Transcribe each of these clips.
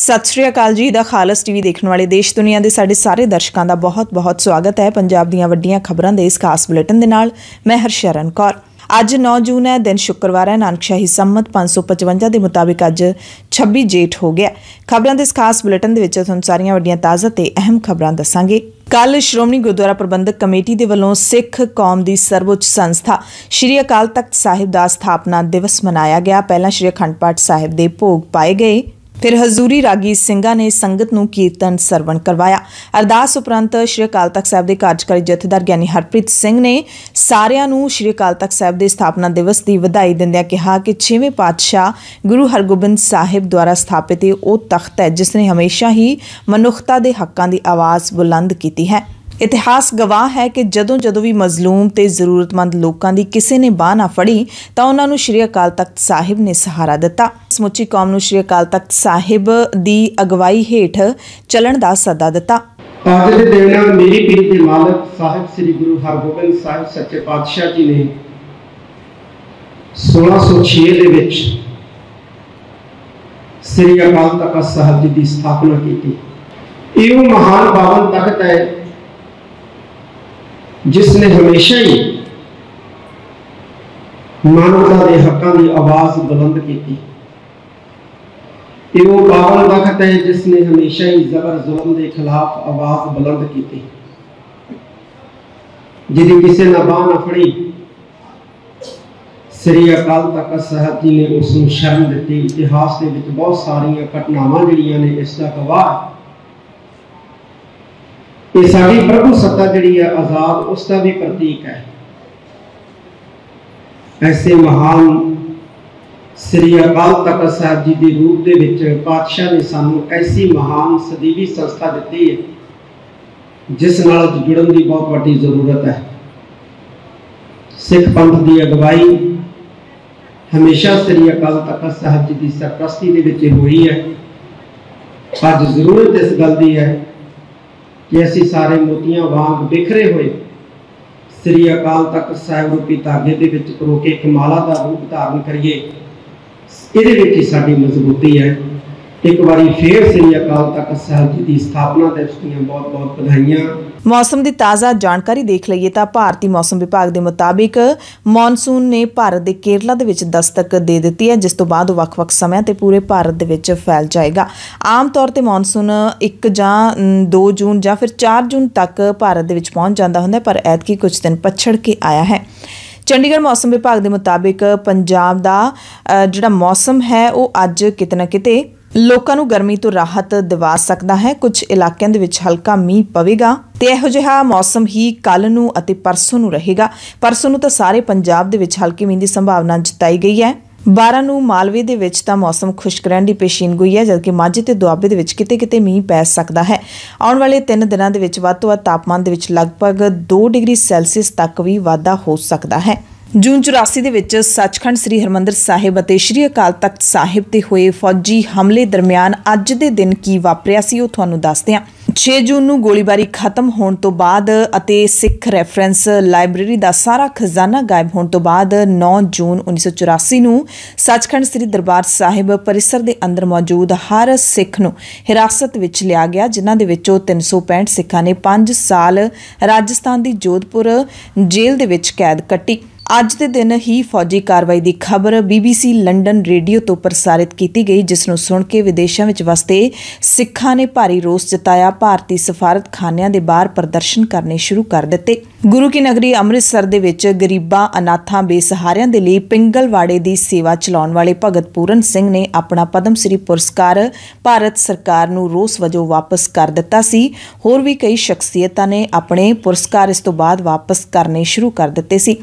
सत श्री अकाल जी। The खालस TV देखने वाले देश दुनिया के साढ़े सारे दर्शकों का बहुत बहुत स्वागत है। पंजाब दीयां वड्डियां खबरां दे इस खास बुलेटिन दे नाल मैं हरशरण कौर। अज 9 जून है, दिन शुक्रवार है। नानकशाही संमत 555 के मुताबिक अज 26 जेठ हो गया। खबरां दे इस खास बुलेटिन दे विच तुहानूं सारियां वड्डियां ताज़ा ते अहम खबरां दस्सांगे। कल श्रोमणी गुरुद्वारा प्रबंधक कमेटी के वलों सिख कौम की सर्वोच्च संस्था श्री अकाल तख्त साहिब का स्थापना दिवस मनाया गया। पहला श्री अखंड पाठ साहिब के भोग पाए गए, फिर हजूरी रागी ਸਿੰਘਾਂ ने संगत नूं कीर्तन सरवण करवाया। अरदास उपरंत श्री अकाल तख्त साहिब के कार्यकारी जथेदार ज्ञानी हरप्रीत सिंह ने सारिਆਂ ਨੂੰ श्री अकाल तख्त साहिब के स्थापना दिवस की ਵਧਾਈ ਦਿੰਦਿਆਂ कहा कि 6वें पातशाह गुरु हरगोबिंद साहिब द्वारा स्थापित वो तख्त है जिसने हमेशा ही मनुखता के हकों की आवाज़ बुलंद की है। इतिहास गवाह है कि जदों जदों भी मजलूम ते जरूरतमंद लोगों की किसी ने बाह ना फड़ी तो उन्होंने श्री अकाल तख्त साहिब ने सहारा दिता। समुची कौम नूं श्री अकाल तख्त साहिब की अगवाई हेठ चलण का सदा दिता। आज के दिन मेरी पीर के मालक साहिब श्री गुरु हरगोबिंद साहिब सच्चे पातशाह जी ने 1606 दे विच श्री अकाल तख्त साहिब जी की स्थापना की। यह महान पावन तख्त है जिसने हमेशा ही मानवता के हकों की आवाज़ बुलंद की। वो पावन तख्त है जिसने हमेशा ही जबर जुल्म के खिलाफ आवाज़ बुलंद की। जिहदी किसी ने बाह ना फड़ी श्री अकाल तख्त साहिब जी ने उसनूं शरण दी। इतिहास के विच बहुत सारिया घटनावां जिहड़ियां ने इसका गवाह। ये साडी प्रभु सत्ता जिहड़ी है आजाद उसका भी प्रतीक है। ऐसे महान श्री अकाल तख्त साहिब जी के रूप के विच पातशाह ने सानू ऐसी महान सदीवी संस्था दी है जिस नाल जुड़न की बहुत बड़ी जरूरत है। सिख पंथ की अगवाई हमेशा श्री अकाल तख्त साहिब जी की सरप्रस्ती दे विच हुई है। अज जरूरत इस गल की है कि असी सारे मोतियां वांग बिखरे हुए श्री अकाल तख्त साहिब रूपी धागे दे विच परो के एक माला का रूप धारण करिए। इहदे विच ही साडी मजबूती है। एक बारी फिर श्री अकाल तख्त साहिब जी की स्थापना दिवस दीयां बहुत बहुत बधाइयां। मौसम की ताज़ा जानकारी देख लीए तो भारतीय मौसम विभाग के मुताबिक मॉनसून ने भारत के केरला दे विच दस्तक दे दी है, जिस तो बाद वक्-वक् समय ते पूरे भारत दे विच फैल जाएगा। आम तौर पर मॉनसून 1 जां 2 जून या फिर 4 जून तक भारत दे विच पहुँच जाता होंदा, पर ऐतकी कुछ दिन पछड़ के आया है। चंडीगढ़ मौसम विभाग के मुताबिक पंजाब का जिहड़ा मौसम है वो अज किते ना किते लोगों को गर्मी तो राहत दिवा सकता है। कुछ इलाकों के विच हल्का मीह पवेगा ते इहो जिहा मौसम ही कल नूं अते परसों नूं रहेगा। परसों नूं तां सारे पंजाब दे विच हल्की मीह की संभावना जताई गई है। 12 नूं मालवे दे विच तां मौसम खुश्क रहण दी पेशीनगोई है, जबकि माझे ते दुआबे दे विच किते किते मीह पै सकदा है। आउण वाले 3 दिनां दे विच वध तों वध तापमान दे विच लगभग 2 डिग्री सैल्सीयस तक भी वाधा हो सकदा है। जून 84 ਦੇ ਵਿੱਚ ਸੱਚਖੰਡ ਸ੍ਰੀ ਹਰਮੰਦਰ ਸਾਹਿਬ ਅਤੇ ਸ੍ਰੀ ਅਕਾਲ ਤਖਤ ਸਾਹਿਬ ਤੇ ਹੋਏ ਫੌਜੀ ਹਮਲੇ ਦਰਮਿਆਨ ਅੱਜ ਦੇ ਦਿਨ ਕੀ ਵਾਪਰਿਆ ਸੀ ਉਹ ਤੁਹਾਨੂੰ ਦੱਸਦੇ ਹਾਂ। 6 ਜੂਨ ਨੂੰ ਗੋਲੀਬਾਰੀ ਖਤਮ ਹੋਣ ਤੋਂ ਬਾਅਦ ਅਤੇ ਸਿੱਖ ਰੈਫਰੈਂਸ ਲਾਇਬ੍ਰੇਰੀ ਦਾ ਸਾਰਾ ਖਜ਼ਾਨਾ ਗਾਇਬ ਹੋਣ ਤੋਂ ਬਾਅਦ 9 ਜੂਨ 1984 ਨੂੰ ਸੱਚਖੰਡ ਸ੍ਰੀ ਦਰਬਾਰ ਸਾਹਿਬ ਪਰਿਸਰ ਦੇ ਅੰਦਰ ਮੌਜੂਦ ਹਰ ਸਿੱਖ ਨੂੰ ਹਿਰਾਸਤ ਵਿੱਚ ਲਿਆ ਗਿਆ, ਜਿਨ੍ਹਾਂ ਦੇ ਵਿੱਚੋਂ 365 ਸਿੱਖਾਂ ਨੇ 5 ਸਾਲ ਰਾਜਸਥਾਨ ਦੀ ਜੋਧਪੁਰ ਜੇਲ੍ਹ ਦੇ ਵਿੱਚ ਕੈਦ ਕੱਟੀ। ਅੱਜ ਦੇ ਦਿਨ ਹੀ फौजी कार्रवाई की खबर BBC लंडन रेडियो तो प्रसारित की गई, जिसनों सुन के विदेशों में वसते सिखां ने भारी रोस जताया। भारतीय सफारतखानिਆਂ ਦੇ बाहर प्रदर्शन करने शुरू कर दिते। गुरु की नगरी अमृतसर ਦੇ ਵਿੱਚ गरीबां अनाथां बेसहारिਆਂ ਦੇ ਲਈ पिंगलवाड़े की सेवा चलाउण वाले भगत पूरन सिंह ने अपना पद्म श्री पुरस्कार भारत सरकार ਨੂੰ रोस वजों वापस कर दिता सी। होर भी कई शख्सियतां ने अपने पुरस्कार इस तो बाद वापस करने शुरू कर दिते सी।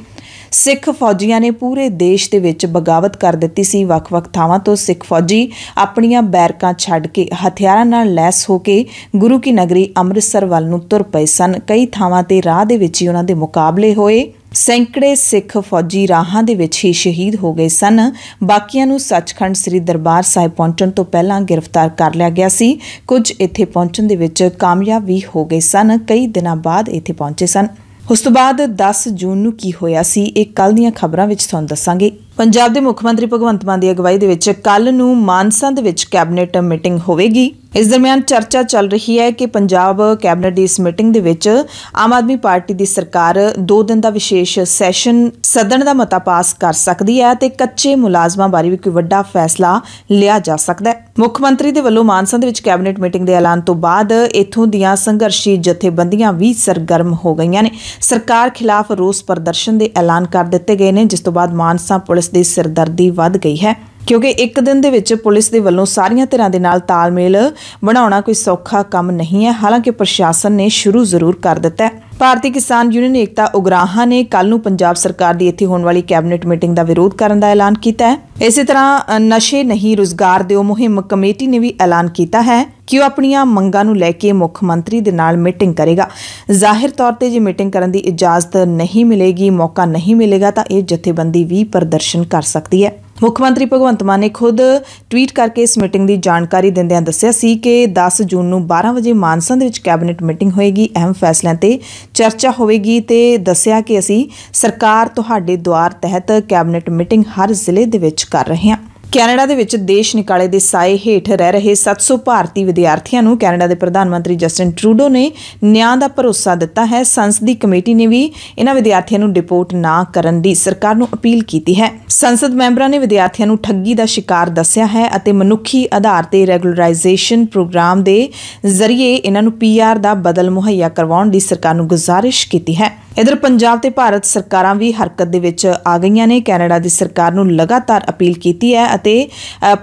सिख फौजियां ने पूरे देश दे विच बगावत कर दित्ती सी। वख-वख थावां तो सिख फौजी अपणियां बैरकां छड्ड के हथियारां नाल लैस हो के गुरु की नगरी अमृतसर वल नूं तुर पए सन। कई थावां ते राह दे विच ही उन्हां दे मुकाबले होए। सैकड़े सिख फौजी राहां दे विच ही शहीद हो गए सन। बाकियां नूं सचखंड श्री दरबार साहिब पहुंचण तो पहलां गिरफ्तार कर लिया गया सी। कुछ इत्थे पहुंचण दे विच कामयाब भी हो गए सन, कई दिनां बाद इत्थे पहुंचे सन। उस तो बाद 10 जून नूं की होया सी, एक कल दीयां खबरां विच तुहानूं दस्सांगे। पंजाब के मुख्य मंत्री भगवंत मान की अगवाई दे विच कल नूं मानसा दे विच कैबिनेट मीटिंग होवेगी। इस दरमियान चर्चा चल रही है कि पंजाब कैबिनेट की इस मीटिंग दे विच आम आदमी पार्टी की सरकार 2 दिन का विशेष सैशन सदन का मता पास कर सकती है ते कच्चे मुलाजमां बारे भी कोई वड्डा फैसला लिया जा सकता है। मुख्य मंत्री दे वल्लों मानसा दे विच कैबिनेट मीटिंग के ऐलान तो बाद इत्थों दीआं संघर्षी जथेबंदियां भी सरगर्म हो गईयां ने। सरकार खिलाफ रोस प्रदर्शन के ऐलान कर दिते गए ने, जिस तो बाद मानसा पुलिस की सिरदर्दी वध गई है, क्योंकि एक दिन दे विच पुलिस दे वल्लों सारियां धिरां दे नाल तालमेल बनाउणा कोई सौखा काम नहीं है। हालांकि प्रशासन ने शुरू जरूर कर दिता है। भारतीय किसान यूनियन एकता उगराहां ने कल नूं पंजाब सरकार की इत्थे होने वाली कैबिनेट मीटिंग का विरोध करने का ऐलान किया है। इसी तरह नशे नहीं रोजगार दिओ मुहिम कमेटी ने भी ऐलान किया है कि वह अपनियां मंगां नूं लैके मुख्य मंत्री दे नाल मीटिंग करेगा। जाहिर तौर पर जे मीटिंग करने की इजाजत नहीं मिलेगी, मौका नहीं मिलेगा, तो यह जथेबंदी भी प्रदर्शन कर सकती है। मुख्यमंत्री भगवंत मान ने खुद ट्वीट करके इस मीटिंग की जानकारी दिंदिआं दस्सिआ सी कि 10 जून नूं 12 वजे मानसा दे विच कैबिनेट मीटिंग होएगी, अहम फैसलिਆਂ ते चर्चा होएगी ते दस्सिआ कि असीं सरकार तुहाडे द्वार तहत कैबिनेट मीटिंग हर जिले दे विच कर रहे हां। कैनेडा दे विच देश निकाले दे साए हेठ रह रहे 700 भारतीय विद्यार्थियों नूं कैनेडा के प्रधानमंत्री जस्टिन ट्रूडो ने न्याय का भरोसा दिता है। संसदी कमेटी ने भी इन्हां विद्यार्थियों नूं डिपोर्ट ना करन दी सरकार नूं अपील की है। संसद मैंबरां ने विद्यार्थियों नूं ठगी का शिकार दस्सिआ है अते मनुखी आधार ते रेगुलराइजेशन प्रोग्राम के जरिए इन्हां नूं PR का बदल मुहैया करवाउण दी सरकार नूं गुजारिश की है। इधर पंजाब ते भारत सरकारां भी हरकत दे विच आ गईयां ने। कैनेडा की सरकार नूं लगातार अपील की है अते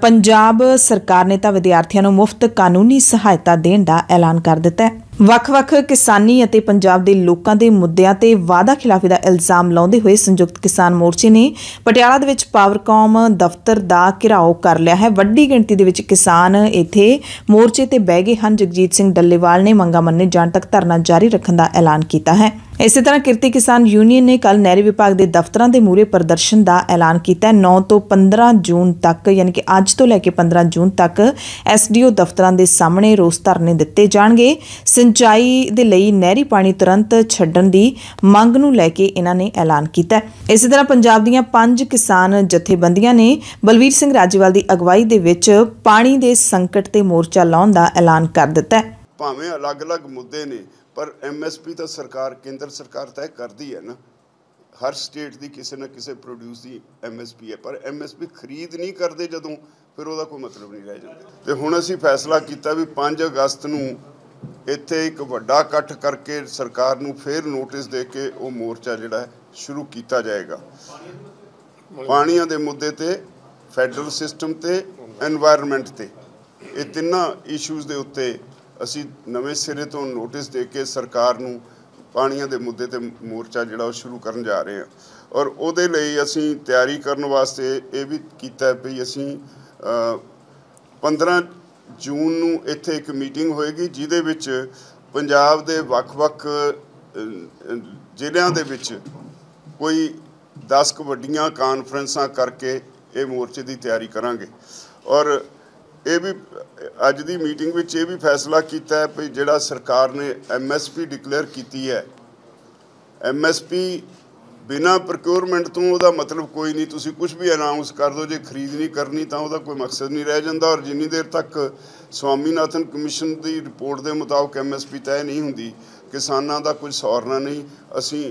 पंजाब सरकार ने तां विद्यार्थियों नूं मुफ्त कानूनी सहायता देण दा ऐलान कर दिता है। ਵੱਖ-ਵੱਖ किसानी ਅਤੇ पंजाब के लोगों के मुद्दों ते वादा खिलाफी का इल्जाम लाउंदे हुए संयुक्त किसान मोर्चे ने पटियाला दे विच पावरकॉम दफ्तर का घिराओ कर लिया है। वड्डी गिणती दे विच किसान इत्थे मोर्चे ते बह गए हैं। जगजीत सिंह डल्लेवाल ने मंगां मन्ने जाण तक धरना जारी रखने का ऐलान किया है। इसी तरह किरती किसान यूनियन ने कल नहरी विभाग के दफ्तरों के मूहरे प्रदर्शन का ऐलान किया। 9 तो 15 जून तक यानी कि अज तो लैके 15 जून तक SDO दफ्तरों के सामने रोस धरने दिते जाणगे। सिंचाई दे लई नहरी पानी तुरंत छड्डण दी मंग नूं लैके इन्हां ने ऐलान किया। इसी तरह पंजाब दीआं 5 किसान जथेबंदियां ने बलवीर सिंह राजेवाल की अगवाई दे विच पानी के संकट ते मोर्चा लाउण दा ऐलान कर दिता है। भावें अलग-अलग मुद्दे ने पर MSP तो सरकार केंद्र सरकार तय करती है ना। हर स्टेट की किसी न किसी प्रोड्यूस की MSP है, पर MSP खरीद नहीं करते जदों फिर उसका कोई मतलब नहीं रह जाता। तो हुण असीं फैसला किया भी 5 अगस्त नूं इत्थे एक वड्डा इकट्ठ करके सरकार नूं फिर नोटिस दे के वो मोर्चा जिहड़ा है शुरू किया जाएगा। पानियां दे मुद्दे ते, फैडरल सिस्टम ते, एनवायरनमेंट ते, ये तिन्ना इशूज़ दे उत्ते असी नवे सिरे तो नोटिस दे के सरकार नूं पानियां दे मुद्दे ते मोर्चा जिहड़ा शुरू करन जा रहे हैं। और उहदे लई असी तैयारी करन वास्ते ये भी कीता भी असी 15 जून नूं इत्थे एक मीटिंग होएगी जिहदे विच पंजाब दे वख-वख जिल੍ਹਿਆਂ दे विच कोई 10 वड्डियां कानफ्रेंसां करके ये मोर्चे की तैयारी करांगे। और ये भी अज की मीटिंग विच ये भी फैसला किया है भी जिहड़ा सरकार ने MSP डिक्लेयर की है, MSP बिना प्रोक्योरमेंट तो वह मतलब कोई नहीं। तुसी कुछ भी अनाउंस कर दो, जो खरीद नहीं करनी तो वह कोई मकसद नहीं रह जाता। और जिन्नी देर तक स्वामीनाथन कमीशन की रिपोर्ट के मुताबिक MSP तय नहीं होंदी, किसानों का कुछ सौरना नहीं। असी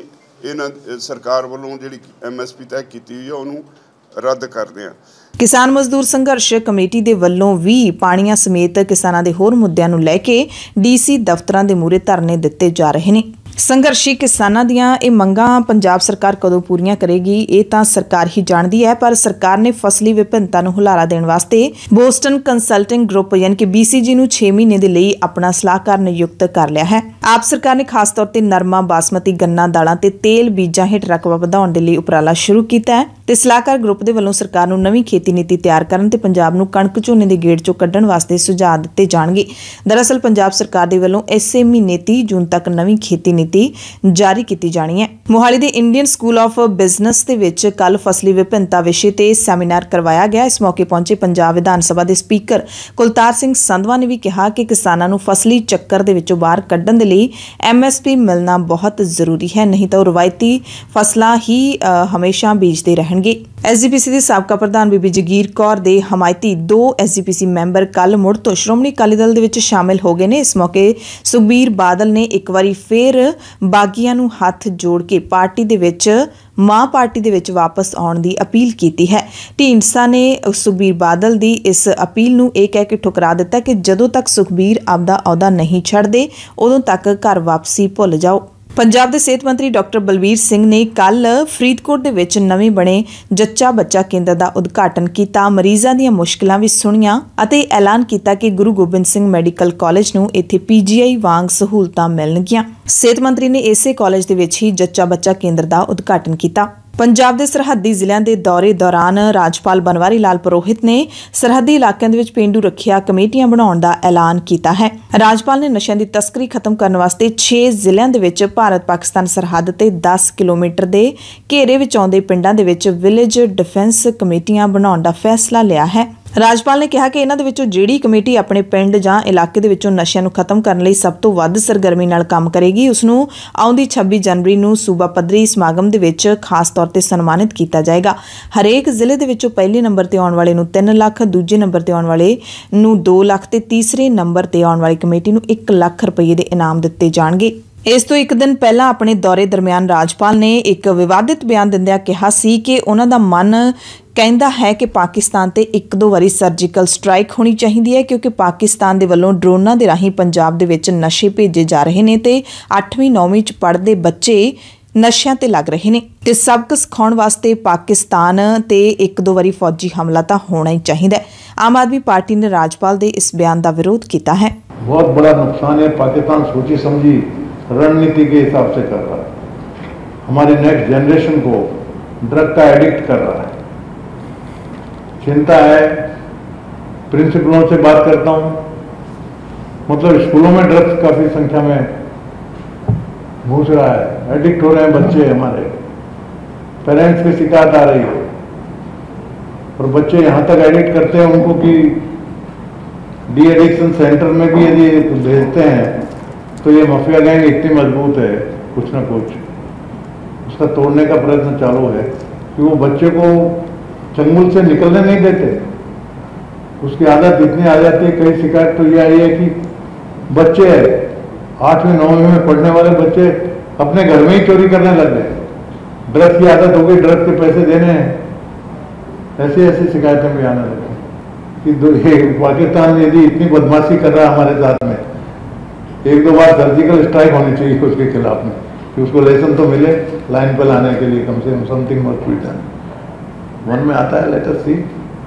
इन्हां सरकार वालों जिहड़ी MSP तय की हुई है उन्होंने रद्द करते हैं। किसान मजदूर संघर्ष कमेटी के वल्लों भी पानियां समेत किसानां दे होर मुद्दिआं नूं लैके DC दफ्तरां दे मूहरे धरने दिते जा रहे हैं। संघर्षी किसानां दीआं ये मंगां पंजाब सरकार कदों पूरीआं करेगी ये तां सरकार ही जाणदी है, पर सरकार ने फसली विभिन्नता नूं हुलारा देण वास्ते बोस्टन कंसल्टिंग ग्रुप यानी कि BCG नूं 6 महीने दे लई अपना सलाहकार नियुक्त कर लिया है। आप सरकार ने खास तौर ते नरमा, बासमती, गन्ना, दालां ते तेल बीजां हेठ रकबा वधाउण दे लई उपराला शुरू कीता है ते सलाहकार ग्रुप दे वल्लों सरकार नूं नवीं खेती नीति तैयार करन ते पंजाब नूं कणक झोने दे गेड़ चों कड्ढण वास्ते सुझाव दित्ते जाणगे। दरअसल पंजाब सरकार दे वल्लों इसे महीने 30 जून तक नवीं खेती नीति जारी की जानी है। ਮੋਹਾਲੀ ਦੇ ਇੰਡੀਅਨ ਸਕੂਲ ਆਫ ਬਿਜ਼ਨਸ ਦੇ ਵਿੱਚ ਕੱਲ ਫਸਲੀ ਵਿਭਿੰਨਤਾ ਵਿਸ਼ੇ ਤੇ ਸੈਮੀਨਾਰ ਕਰਵਾਇਆ ਗਿਆ। ਇਸ ਮੌਕੇ ਪਹੁੰਚੇ ਪੰਜਾਬ ਵਿਧਾਨ ਸਭਾ ਦੇ ਸਪੀਕਰ ਕੁਲਤਾਰ ਸਿੰਘ ਸੰਧਵਾ ਨੇ ਵੀ ਕਿਹਾ ਕਿ ਕਿਸਾਨਾਂ ਨੂੰ ਫਸਲੀ ਚੱਕਰ ਦੇ ਵਿੱਚੋਂ ਬਾਹਰ ਕੱਢਣ ਦੇ ਲਈ MSP ਮਿਲਣਾ ਬਹੁਤ ਜ਼ਰੂਰੀ ਹੈ, ਨਹੀਂ ਤਾਂ ਉਹ ਰਵਾਇਤੀ ਫਸਲਾਂ ਹੀ ਹਮੇਸ਼ਾ ਬੀਜਦੇ ਰਹਿਣਗੇ। SGPC ਦੇ ਸਾਬਕਾ ਪ੍ਰਧਾਨ ਬੀਬੀ ਜਗੀਰ ਕੌਰ ਦੇ ਹਮਾਇਤੀ 2 SGPC ਮੈਂਬਰ ਕੱਲ ਮੁੜ ਤੋਂ ਸ਼੍ਰੋਮਣੀ ਅਕਾਲੀ ਦਲ ਦੇ ਵਿੱਚ ਸ਼ਾਮਿਲ ਹੋ ਗਏ ਨੇ। ਇਸ ਮੌਕੇ ਸੁਖਬੀਰ ਬਾਦਲ ਨੇ ਇੱਕ ਵਾਰੀ ਫੇਰ ਬਾਗੀਆਂ ਨੂੰ ਹੱਥ ਜੋੜ ਕੇ ਪਾਰਟੀ ਦੇ ਵਿੱਚ ਵਾਪਸ ਆਉਣ ਦੀ ਅਪੀਲ ਕੀਤੀ ਹੈ। ਢੀਂਡਸਾ ਨੇ ਸੁਖਬੀਰ ਬਾਦਲ ਦੀ ਇਸ ਅਪੀਲ ਨੂੰ ਇਹ ਕਹਿ ਕੇ ਠੁਕਰਾ ਦਿੱਤਾ ਕਿ ਜਦੋਂ ਤੱਕ ਸੁਖਬੀਰ ਆਪਦਾ ਅਹੁਦਾ ਨਹੀਂ ਛੱਡਦੇ ਉਦੋਂ ਤੱਕ ਘਰ ਵਾਪਸੀ ਭੁੱਲ ਜਾਓ। ਪੰਜਾਬ ਦੇ ਸਿਹਤ ਮੰਤਰੀ ਡਾਕਟਰ ਬਲਬੀਰ ਸਿੰਘ ਨੇ ਕੱਲ ਫਰੀਦਕੋਟ ਦੇ ਵਿੱਚ ਨਵੇਂ ਬਣੇ ਜੱਚਾ ਬੱਚਾ ਕੇਂਦਰ ਦਾ ਉਦਘਾਟਨ ਕੀਤਾ। ਮਰੀਜ਼ਾਂ ਦੀਆਂ ਮੁਸ਼ਕਲਾਂ ਵੀ ਸੁਣੀਆਂ ਅਤੇ ਐਲਾਨ ਕੀਤਾ ਕਿ ਗੁਰੂ ਗੋਬਿੰਦ ਸਿੰਘ ਮੈਡੀਕਲ ਕਾਲਜ ਨੂੰ ਇੱਥੇ PGI ਵਾਂਗ ਸਹੂਲਤਾਂ ਮਿਲਣਗੀਆਂ। ਸਿਹਤ ਮੰਤਰੀ ਨੇ ਇਸੇ ਕਾਲਜ ਦੇ ਵਿੱਚ ਹੀ ਜੱਚਾ ਬੱਚਾ ਕੇਂਦਰ ਦਾ ਉਦਘਾਟਨ ਕੀਤਾ। ਪੰਜਾਬ ਦੇ ਸਰਹੱਦੀ ਜ਼ਿਲ੍ਹਿਆਂ ਦੇ ਦੌਰੇ ਦੌਰਾਨ ਰਾਜਪਾਲ ਬਨਵਾਰੀ ਲਾਲ ਪੁਰੋਹਿਤ ਨੇ ਸਰਹੱਦੀ ਇਲਾਕਿਆਂ ਦੇ ਵਿੱਚ ਪੇਂਡੂ ਰੱਖਿਆ ਕਮੇਟੀਆਂ ਬਣਾਉਣ ਦਾ ਐਲਾਨ ਕੀਤਾ ਹੈ। ਰਾਜਪਾਲ ਨੇ ਨਸ਼ਿਆਂ ਦੀ ਤਸਕਰੀ ਖਤਮ ਕਰਨ ਵਾਸਤੇ 6 ਜ਼ਿਲ੍ਹਿਆਂ ਦੇ ਵਿੱਚ ਭਾਰਤ-ਪਾਕਿਸਤਾਨ ਸਰਹੱਦ ਤੇ 10 ਕਿਲੋਮੀਟਰ ਦੇ ਘੇਰੇ ਵਿੱਚ ਆਉਂਦੇ ਪਿੰਡਾਂ ਦੇ ਵਿੱਚ ਵਿਲੇਜ ਡਿਫੈਂਸ ਕਮੇਟੀਆਂ ਬਣਾਉਣ ਦਾ ਫੈਸਲਾ ਲਿਆ ਹੈ। ਰਾਜਪਾਲ ਨੇ ਕਿਹਾ ਕਿ ਇਹਨਾਂ ਦੇ ਵਿੱਚੋਂ ਜਿਹੜੀ ਕਮੇਟੀ ਆਪਣੇ ਪਿੰਡ ਜਾਂ ਇਲਾਕੇ ਦੇ ਵਿੱਚੋਂ ਨਸ਼ਿਆਂ ਨੂੰ ਖਤਮ ਕਰਨ ਲਈ ਸਭ ਤੋਂ ਵੱਧ ਸਰਗਰਮੀ ਨਾਲ ਕੰਮ ਕਰੇਗੀ, ਉਸ ਨੂੰ ਆਉਂਦੀ 26 ਜਨਵਰੀ ਨੂੰ ਸੂਬਾ ਪੱਧਰੀ ਸਮਾਗਮ ਦੇ ਵਿੱਚ ਖਾਸ ਤੌਰ ਤੇ ਸਨਮਾਨਿਤ ਕੀਤਾ ਜਾਏਗਾ। ਹਰੇਕ ਜ਼ਿਲ੍ਹੇ ਦੇ ਵਿੱਚੋਂ ਪਹਿਲੇ ਨੰਬਰ ਤੇ ਆਉਣ ਵਾਲੇ ਨੂੰ 3 ਲੱਖ, ਦੂਜੇ ਨੰਬਰ ਤੇ ਆਉਣ ਵਾਲੇ ਨੂੰ 2 ਲੱਖ ਤੇ ਤੀਸਰੇ ਨੰਬਰ ਤੇ ਆਉਣ ਵਾਲੀ ਕਮੇਟੀ ਨੂੰ 1 ਲੱਖ ਰੁਪਏ ਦੇ ਇਨਾਮ ਦਿੱਤੇ ਜਾਣਗੇ। ਇਸ ਤੋਂ ਇੱਕ ਦਿਨ ਪਹਿਲਾਂ ਆਪਣੇ ਦੌਰੇ ਦਰਮਿਆਨ ਰਾਜਪਾਲ ਨੇ ਇੱਕ ਵਿਵਾਦਿਤ ਬਿਆਨ ਦਿੰਦਿਆਂ ਕਿਹਾ ਸੀ ਕਿ ਉਹਨਾਂ ਦਾ ਮਨ ਕਹਿੰਦਾ ਹੈ ਕਿ ਪਾਕਿਸਤਾਨ ਤੇ 1-2 ਵਾਰੀ ਸਰਜੀਕਲ ਸਟ੍ਰਾਈਕ ਹੋਣੀ ਚਾਹੀਦੀ ਹੈ, ਕਿਉਂਕਿ ਪਾਕਿਸਤਾਨ ਦੇ ਵੱਲੋਂ ਡਰੋਨਾਂ ਦੇ ਰਾਹੀਂ ਪੰਜਾਬ ਦੇ ਵਿੱਚ ਨਸ਼ੇ ਭੇਜੇ ਜਾ ਰਹੇ ਨੇ ਤੇ 8ਵੀਂ 9ਵੀਂ 'ਚ ਪੜ੍ਹਦੇ ਬੱਚੇ ਨਸ਼ਿਆਂ ਤੇ ਲੱਗ ਰਹੇ ਨੇ ਤੇ ਸਬਕ ਸਿਖਾਉਣ ਵਾਸਤੇ ਪਾਕਿਸਤਾਨ ਤੇ 1-2 ਵਾਰੀ ਫੌਜੀ ਹਮਲਾ ਤਾਂ ਹੋਣਾ ਹੀ ਚਾਹੀਦਾ ਹੈ। ਆਮ ਆਦਮੀ ਪਾर्टी ने राजपाल के इस बयान का विरोध किया है। बहुत बड़ा नुकसान है, पाकिस्तान सोची समझी रणनीति के हिसाब से कर रहा है, हमारी नेक्स्ट जनरेशन को ड्रग का एडिक्ट कर रहा है। चिंता है। प्रिंसिपलों से बात करता हूँ, मतलब स्कूलों में ड्रग्स काफ़ी संख्या में घुस रहा है, एडिक्ट हो रहे हैं बच्चे हमारे, पेरेंट्स की शिकायत आ रही है और बच्चे यहाँ तक एडिक्ट करते हैं उनको कि डी एडिक्शन सेंटर में भी यदि भेजते हैं तो ये माफिया गैंग इतनी मजबूत है, कुछ ना कुछ उसका तोड़ने का प्रयत्न चालू है कि वो बच्चे को चंगुल से निकलने नहीं देते, उसकी आदत इतनी आ जाती है। कई शिकायत तो ये आई है कि बच्चे 8वीं 9वीं में पढ़ने वाले बच्चे अपने घर में ही चोरी करने लग गए, ड्रग्स की आदत हो गई, ड्रग्स के पैसे देने हैं, ऐसी ऐसी शिकायतें भी आने लगी कि पाकिस्तान यदि इतनी बदमाशी कर रहा है हमारे साथ में, 1-2 बार सर्जिकल स्ट्राइक होनी चाहिए उसके खिलाफ में कि उसको लेसन तो मिले लाइन पर लाने के लिए, कम से कम समथिंग मस्ट बी डन। मन में आता है, लेट अस सी,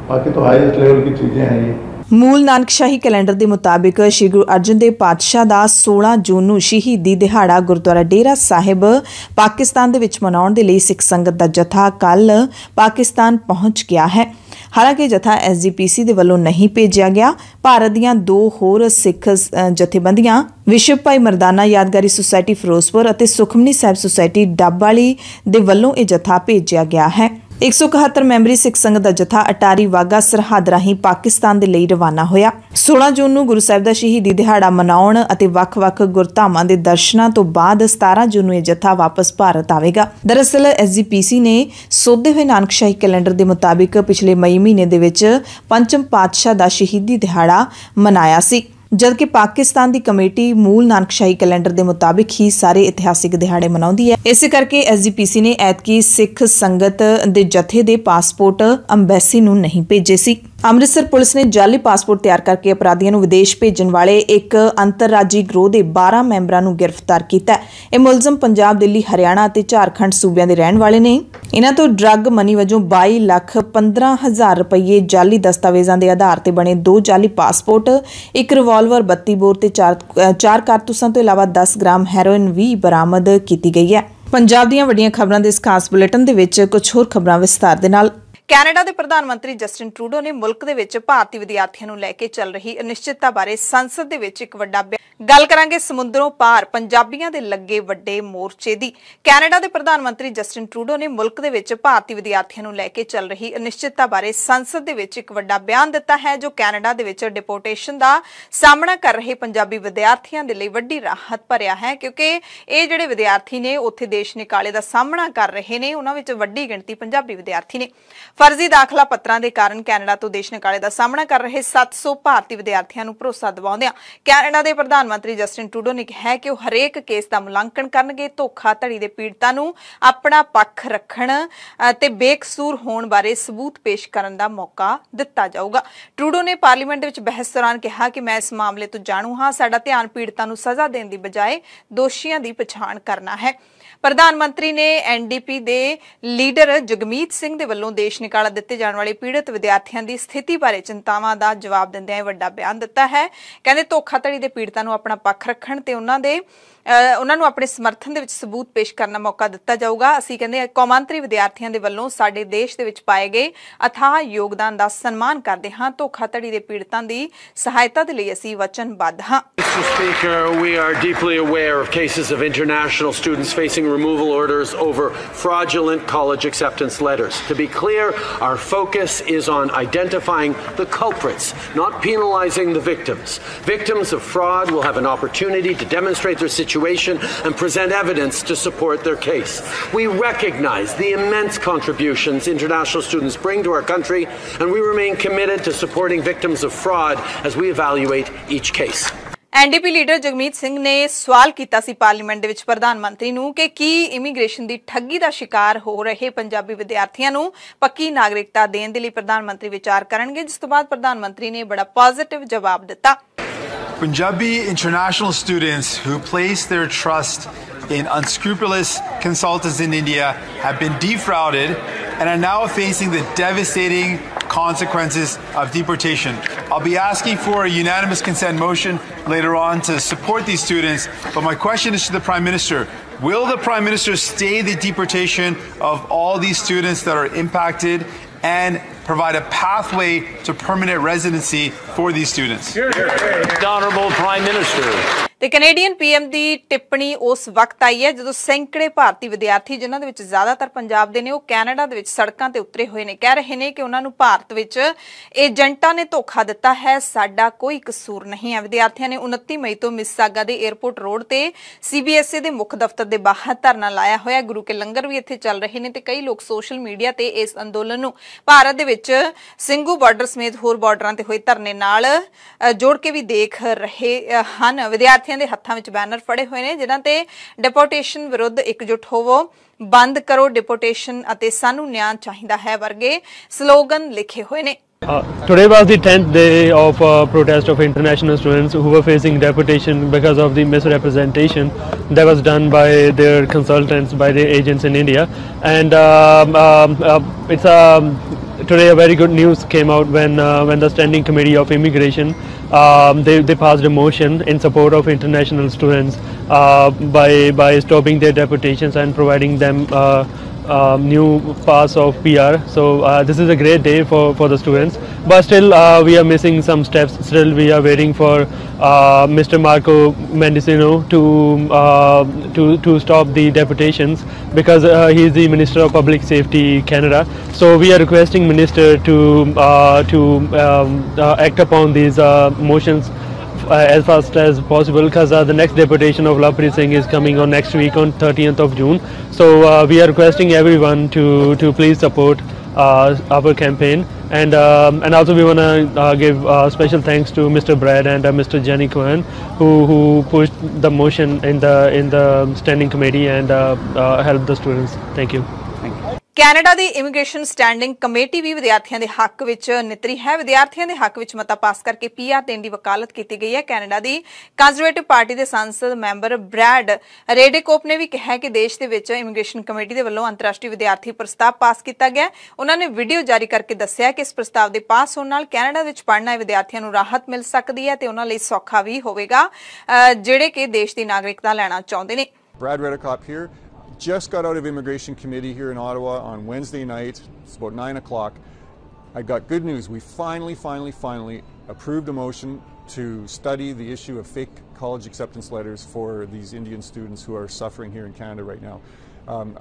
बाकी तो हाईएस्ट लेवल की चीज़ें हैं ये। मूल नानकशाही कैलेंडर के मुताबिक श्री गुरु अर्जन देव पातशाह का 16 जून ਨੂੰ ਸ਼ਹੀਦੀ ਦਿਹਾੜਾ ਗੁਰਦੁਆਰਾ ਡੇਰਾ ਸਾਹਿਬ ਪਾਕਿਸਤਾਨ ਦੇ ਵਿੱਚ ਮਨਾਉਣ ਦੇ ਲਈ ਸਿੱਖ ਸੰਗਤ ਦਾ ਜਥਾ ਕੱਲ ਪਾਕਿਸਤਾਨ ਪਹੁੰਚ ਗਿਆ ਹੈ। ਹਾਲਾਂਕਿ ਜਥਾ SGPC ਦੇ ਵੱਲੋਂ ਨਹੀਂ ਭੇਜਿਆ ਗਿਆ। ਭਾਰਤ ਦੀਆਂ 2 ਹੋਰ ਸਿੱਖ ਜਥੇਬੰਦੀਆਂ ਵਿਸ਼ਵ ਭਾਈ ਮਰਦਾਨਾ ਯਾਦਗਾਰੀ ਸੁਸਾਇਟੀ ਫਿਰੋਜ਼ਪੁਰ ਅਤੇ ਸੁਖਮਨੀ ਸਾਹਿਬ ਸੁਸਾਇਟੀ ਡੱਬਵਾਲੀ ਦੇ ਵੱਲੋਂ ਇਹ ਜਥਾ ਭੇਜਿਆ ਗਿਆ ਹੈ। 171 ਮੈਂਬਰੀ ਸਿੱਖ ਸੰਗਤ ਦਾ ਜਥਾ ਅਟਾਰੀ ਵਾਗਾ ਸਰਹੱਦ ਰਾਹੀਂ ਪਾਕਿਸਤਾਨ ਦੇ ਲਈ ਰਵਾਨਾ ਹੋਇਆ। 16 ਜੂਨ ਨੂੰ ਗੁਰੂ ਸਾਹਿਬ ਦਾ ਸ਼ਹੀਦੀ ਦਿਹਾੜਾ ਮਨਾਉਣ ਅਤੇ ਵੱਖ-ਵੱਖ ਗੁਰਧਾਮਾਂ ਦੇ ਦਰਸ਼ਨਾਂ ਤੋਂ ਬਾਅਦ 17 ਜੂਨ ਨੂੰ ਇਹ ਜਥਾ ਵਾਪਸ ਭਾਰਤ ਆਵੇਗਾ। ਦਰਅਸਲ SGPC ਨੇ ਸੋਧੇ ਹੋਏ ਨਾਨਕਸ਼ਾਹੀ ਕੈਲੰਡਰ ਦੇ ਮੁਤਾਬਿਕ ਪਿਛਲੇ ਮਈ ਮਹੀਨੇ ਦੇ ਵਿੱਚ ਪੰਚਮ ਪਾਤਸ਼ਾਹ ਦਾ ਸ਼ਹੀਦੀ ਦਿਹਾੜਾ ਮਨਾਇਆ ਸੀ, जबकि पाकिस्तान की कमेटी मूल नानकशाही कैलेंडर के मुताबिक ही सारे इतिहासिक दिहाड़े मनाउंदी है। इस करके SGPC ने ऐतकी सिख संगत के जथे के पासपोर्ट अंबैसी नूं नहीं भेजे सी। अमृतसर पुलिस ने जाली पासपोर्ट तैयार करके अपराधियों को विदेश भेजण वाले एक अंतरराजी गिरोह के 12 मैंबरां नूं गिरफ्तार किया। यह मुलजम पंजाब, दिल्ली, हरियाणा और झारखंड सूबियां के रहने वाले ने। इन्हां तो ड्रग मनी वजों 22,15,000 रुपये जाली दस्तावेज़ों के आधार पर बने 2 जाली पासपोर्ट, एक रिवॉल्वर, 32 बोर ते 4 कारतूसां तो इलावा 10 ग्राम हैरोइन भी बरामद की गई है। पंजाब दीआं वड्डियां खबरां दे इस खास बुलेटिन दे विच कुछ होर खबरां विस्तार दे नाल। ਕੈਨੇਡਾ ਦੇ ਪ੍ਰਧਾਨ ਮੰਤਰੀ ਜਸਟਿਨ ਟਰੂਡੋ ਨੇ ਮੁਲਕ ਦੇ ਵਿੱਚ ਭਾਰਤੀ ਵਿਦਿਆਰਥੀਆਂ ਨੂੰ ਲੈ ਕੇ ਚੱਲ ਰਹੀ ਅਨਿਸ਼ਚਿਤਤਾ ਬਾਰੇ ਸੰਸਦ ਦੇ ਵਿੱਚ ਇੱਕ ਵੱਡਾ ਗੱਲ ਕਰਾਂਗੇ ਸਮੁੰਦਰੋਂ ਪਾਰ ਪੰਜਾਬੀਆਂ ਦੇ ਲੱਗੇ ਵੱਡੇ ਮੋਰਚੇ ਦੀ। ਕੈਨੇਡਾ ਦੇ ਪ੍ਰਧਾਨ ਮੰਤਰੀ ਜਸਟਿਨ ਟਰੂਡੋ ਨੇ ਮੁਲਕ ਦੇ ਵਿੱਚ ਭਾਰਤੀ ਵਿਦਿਆਰਥੀਆਂ ਨੂੰ ਲੈ ਕੇ ਚੱਲ ਰਹੀ ਅਨਿਸ਼ਚਿਤਤਾ ਬਾਰੇ ਸੰਸਦ ਦੇ ਵਿੱਚ ਇੱਕ ਵੱਡਾ ਬਿਆਨ ਦਿੱਤਾ ਹੈ, ਜੋ ਕੈਨੇਡਾ ਦੇ ਵਿੱਚ ਡਿਪੋਰਟੇਸ਼ਨ ਦਾ ਸਾਹਮਣਾ ਕਰ ਰਹੇ ਪੰਜਾਬੀ ਵਿਦਿਆਰਥੀਆਂ ਦੇ ਲਈ ਵੱਡੀ ਰਾਹਤ ਭਰਿਆ ਹੈ, ਕਿਉਂਕਿ ਇਹ ਜਿਹੜੇ ਵਿਦਿਆਰਥੀ ਨੇ ਉੱਥੇ ਦੇਸ਼ ਨਿਕਾਲੇ ਦਾ ਸਾਹਮਣਾ ਕਰ ਰਹੇ ਨੇ, ਉਹਨਾਂ ਵਿੱਚ ਵੱਡੀ ਗਿਣਤੀ ਪੰਜਾਬੀ ਵਿਦਿਆਰਥੀ ਨੇ। ਫਰਜ਼ੀ ਦਾਖਲਾ ਪੱਤਰਾਂ ਦੇ ਕਾਰਨ ਕੈਨੇਡਾ ਤੋਂ ਦੇਸ਼ ਨਿਕਾਲੇ ਦਾ ਸਾਹਮਣਾ ਕਰ ਰਹੇ 700 ਭਾਰਤੀ ਵਿਦਿਆਰਥੀਆਂ ਨੂੰ ਭਰੋਸਾ ਦਿਵਾਉਂਦਿਆਂ ਕੈਨੇਡਾ ਦੇ ਪ੍ਰਧਾਨ ਮੰਤਰੀ ਜਸਟਿਨ ਟਰੂਡੋ ਨੇ ਕਿਹਾ ਕਿ ਉਹ ਹਰੇਕ ਕੇਸ ਦਾ ਮੁਲਾਂਕਣ ਕਰਨਗੇ, ਧੋਖਾਧੜੀ ਦੇ ਪੀੜਤਾਂ ਨੂੰ ਆਪਣਾ ਪੱਖ ਰੱਖਣ ਤੇ ਬੇਕਸੂਰ ਹੋਣ ਬਾਰੇ ਸਬੂਤ ਪੇਸ਼ ਕਰਨ ਦਾ ਮੌਕਾ ਦਿੱਤਾ ਜਾਊਗਾ। ਟਰੂਡੋ ਨੇ ਪਾਰਲੀਮੈਂਟ ਵਿੱਚ ਬਹਿਸ ਦੌਰਾਨ ਕਿਹਾ ਕਿ ਮੈਂ ਇਸ ਮਾਮਲੇ ਤੋਂ ਜਾਣੂ ਹਾਂ, ਸਾਡਾ ਧਿਆਨ ਪੀੜਤਾਂ ਨੂੰ ਸਜ਼ਾ ਦੇਣ ਦੀ ਬਜਾਏ ਦੋਸ਼ੀਆਂ ਦੀ ਪਛਾਣ ਕਰਨਾ ਹੈ। ਪ੍ਰਧਾਨ ਮੰਤਰੀ ਨੇ ਐਨਡੀਪੀ ਦੇ ਲੀਡਰ ਜਗਮੀਤ ਸਿੰਘ ਦੇ ਵੱਲੋਂ ਦੇਸ਼ ਨਿਕਾਲਾ ਦਿੱਤੇ ਜਾਣ ਵਾਲੇ ਪੀੜਤ ਵਿਦਿਆਰਥੀਆਂ ਦੀ ਸਥਿਤੀ ਬਾਰੇ ਚਿੰਤਾਵਾਂ ਦਾ ਜਵਾਬ ਦਿੰਦਿਆਂ ਵੱਡਾ ਬਿਆਨ ਦਿੱਤਾ ਹੈ। ਕਹਿੰਦੇ ਧੋਖਾਧੜੀ ਦੇ ਪੀੜਤਾਂ ਨੂੰ ਆਪਣਾ ਪੱਖ ਰੱਖਣ ਤੇ ਉਹਨਾਂ ਨੂੰ ਆਪਣੇ ਸਮਰਥਨ ਦੇ ਵਿੱਚ ਸਬੂਤ ਪੇਸ਼ ਕਰਨ ਦਾ ਮੌਕਾ ਦਿੱਤਾ ਜਾਊਗਾ। ਅਸੀਂ ਕਹਿੰਦੇ ਕੌਮਾਂਤਰੀ ਵਿਦਿਆਰਥੀਆਂ ਦੇ ਵੱਲੋਂ ਸਾਡੇ ਦੇਸ਼ ਦੇ ਵਿੱਚ ਪਾਏ ਗਏ ਅਥਾਹ ਯੋਗਦਾਨ ਦਾ ਸਨਮਾਨ ਕਰਦੇ ਹਾਂ। ਧੋਖਾਧੜੀ ਦੇ ਪੀੜਤਾਂ ਦੀ ਸਹਾਇਤਾ ਦੇ ਲਈ ਅਸੀਂ ਵਚਨਬੱਧ ਹਾਂ। Mr. Speaker, we are deeply aware of cases of international students facing removal orders over fraudulent college acceptance letters. To be clear, our focus is on identifying the culprits, not penalizing the victims. Victims of fraud will have an opportunity to demonstrate their situation and present evidence to support their case. We recognize the immense contributions international students bring to our country, and we remain committed to supporting victims of fraud as we evaluate each case. NDP leader Jagmeet Singh ਨੇ ਸਵਾਲ ਕੀਤਾ ਸੀ parliament ਦੇ ਵਿੱਚ ਪ੍ਰਧਾਨ ਮੰਤਰੀ ਨੂੰ ਕਿ ਕੀ immigration ਦੀ ਠੱਗੀ ਦਾ ਸ਼ਿਕਾਰ ਹੋ ਰਹੇ ਪੰਜਾਬੀ ਵਿਦਿਆਰਥੀਆਂ ਨੂੰ ਪੱਕੀ ਨਾਗਰਿਕਤਾ ਦੇਣ ਦੇ ਲਈ ਪ੍ਰਧਾਨ ਮੰਤਰੀ ਵਿਚਾਰ ਕਰਨਗੇ, ਜਿਸ ਤੋਂ ਬਾਅਦ ਪ੍ਰਧਾਨ ਮੰਤਰੀ ਨੇ ਬੜਾ ਪੋਜ਼ਿਟਿਵ ਜਵਾਬ ਦਿੱਤਾ। Punjabi international students who place their trust in unscrupulous consultants in India have been defrauded and are now facing the devastating consequences of deportation. I'll be asking for a unanimous consent motion later on to support these students, but my question is to the Prime Minister. Will the Prime Minister stay the deportation of all these students that are impacted and provide a pathway to permanent residency for these students? The Honourable Prime Minister. ਤੇ Canadian PM ਦੀ ਟਿੱਪਣੀ ਉਸ ਵਕਤ ਆਈ ਹੈ ਜਦੋਂ ਸੈਂਕੜੇ ਭਾਰਤੀ ਵਿਦਿਆਰਥੀ, ਜਿਨ੍ਹਾਂ ਦੇ ਵਿੱਚ ਜ਼ਿਆਦਾਤਰ ਪੰਜਾਬ ਦੇ ਨੇ, ਉਹ ਕੈਨੇਡਾ ਦੇ ਵਿੱਚ ਸੜਕਾਂ ਤੇ ਉਤਰੇ ਹੋਏ ਨੇ। ਕਹਿ ਰਹੇ ਨੇ ਕਿ ਉਹਨਾਂ ਨੂੰ ਭਾਰਤ ਵਿੱਚ ਏਜੰਟਾਂ ਨੇ ਧੋਖਾ ਦਿੱਤਾ ਹੈ, ਸਾਡਾ ਕੋਈ ਕਸੂਰ ਨਹੀਂ ਹੈ। ਵਿਦਿਆਰਥੀਆਂ ਨੇ 29 ਮਈ ਤੋਂ ਮਿਸਿਸਾਗਾ ਦੇ 에ਅਰਪੋਰਟ ਰੋਡ ਤੇ ਸੀਬੀਐਸਈ ਦੇ ਮੁੱਖ ਦਫ਼ਤਰ ਦੇ ਬਾਹਰ ਧਰਨਾ ਲਾਇਆ ਹੋਇਆ। ਗੁਰੂ ਕੇ ਲੰਗਰ ਵੀ ਇੱਥੇ ਚੱਲ ਰਹੇ ਨੇ ਤੇ ਕਈ ਲੋਕ ਸੋਸ਼ਲ ਮੀਡੀਆ ਤੇ ਇਸ ਅੰਦੋਲਨ ਨੂੰ ਭਾਰਤ ਦੇ ਵਿੱਚ ਸਿੰਘੂ ਬਾਰਡਰ ਸਮੇਤ ਹੋਰ ਬਾਰਡਰਾਂ ਤੇ ਹੋਏ ਧਰਨੇ ਨਾਲ ਜੋੜ ਕੇ ਵੀ ਦੇਖ ਰਹੇ ਹਨ। ਵਿਦਿਆਰਥੀ ਦੇ ਹੱਥਾਂ ਵਿੱਚ ਬੈਨਰ ਫੜੇ ਹੋਏ ਨੇ, ਜਿਨ੍ਹਾਂ ਤੇ ਡਿਪੋਰਟੇਸ਼ਨ ਵਿਰੁੱਧ ਇਕਜੁੱਟ ਹੋਵੋ, ਬੰਦ ਕਰੋ ਡਿਪੋਰਟੇਸ਼ਨ ਅਤੇ ਸਾਨੂੰ ਨਿਆਂ ਚਾਹੀਦਾ ਹੈ ਵਰਗੇ ਸਲੋਗਨ ਲਿਖੇ ਹੋਏ ਨੇ। Today was the 10th day of protest of international students who were facing deportation because of the misrepresentation that was done by their consultants, by the agents in India. And it's today a very good news came out when the Standing Committee of Immigration they passed a motion in support of international students by stopping their deportations and providing them new pass of PR. So this is a great day for the students, but still we are missing some steps. Still we are waiting for Mr. Marco Mendicino to stop the deportations because he is the Minister of Public Safety Canada. So we are requesting Minister to act upon these motions as fast as possible, because the next deportation of Lovepreet Singh is coming on next week on 30th of June. So we are requesting everyone to please support our campaign, and also we want to give special thanks to Mr. Brad and Mr. Jenny Cohen who pushed the motion in the standing committee and helped the students. Thank you. Canada the immigration standing committee ਵੀ ਵਿਦਿਆਰਥੀਆਂ ਦੇ ਹੱਕ ਵਿੱਚ ਨਿਤਰੀ ਹੈ। ਵਿਦਿਆਰਥੀਆਂ ਦੇ ਹੱਕ ਵਿੱਚ ਮਤਾ ਪਾਸ ਕਰਕੇ ਪੀਆਰ ਦੇਣ ਦੀ ਵਕਾਲਤ ਕੀਤੀ ਗਈ ਹੈ। ਕੈਨੇਡਾ ਦੀ ਕੰਜ਼ਰਵੇਟਿਵ ਪਾਰਟੀ ਦੇ ਸੰਸਦ ਮੈਂਬਰ ਬ੍ਰੈਡ ਰੇਡੇਕੋਪ ਨੇ ਵੀ ਕਿਹਾ ਕਿ ਦੇਸ਼ ਦੇ ਵਿੱਚ ਇਮੀਗ੍ਰੇਸ਼ਨ ਕਮੇਟੀ ਦੇ ਵੱਲੋਂ ਅੰਤਰਰਾਸ਼ਟਰੀ ਵਿਦਿਆਰਥੀ ਪ੍ਰਸਤਾਵ ਪਾਸ ਕੀਤਾ ਗਿਆ। ਉਹਨਾਂ ਨੇ ਵੀਡੀਓ ਜਾਰੀ ਕਰਕੇ ਦੱਸਿਆ ਕਿ ਇਸ ਪ੍ਰਸਤਾਵ ਦੇ ਪਾਸ ਹੋਣ ਨਾਲ ਕੈਨੇਡਾ ਵਿੱਚ ਪੜ੍ਹਨ ਆਏ ਵਿਦਿਆਰਥੀਆਂ ਨੂੰ ਰਾਹਤ ਮਿਲ ਸਕਦੀ ਹੈ ਤੇ ਉਹਨਾਂ ਲਈ ਸੌਖਾ ਵੀ ਹੋਵੇਗਾ ਜਿਹੜੇ ਕਿ ਦੇਸ਼ ਦੀ ਨਾਗਰਿਕਤਾ ਲੈਣਾ ਚਾਹੁੰਦੇ ਨੇ। Brad Redekop here. Just got out of Immigration Committee here in Ottawa on Wednesday night. It's about 9 o'clock. I got good news. We finally approved a motion to study the issue of fake college acceptance letters for these Indian students who are suffering here in Canada right now.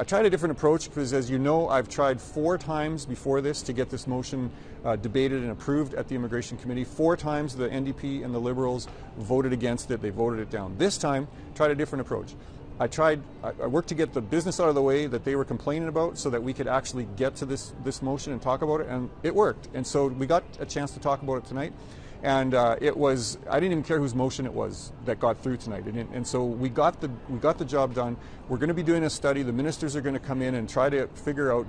I tried a different approach because, as you know, I've tried 4 times before this to get this motion debated and approved at the Immigration Committee. 4 times the NDP and the Liberals voted against it. They voted it down. This time, tried a different approach. I worked to get the business out of the way that they were complaining about so that we could actually get to this motion and talk about it, and it worked. And so we got a chance to talk about it tonight. And I didn't even care whose motion it was that got through tonight. And so we got the job done. We're going to be doing a study. The ministers are going to come in and try to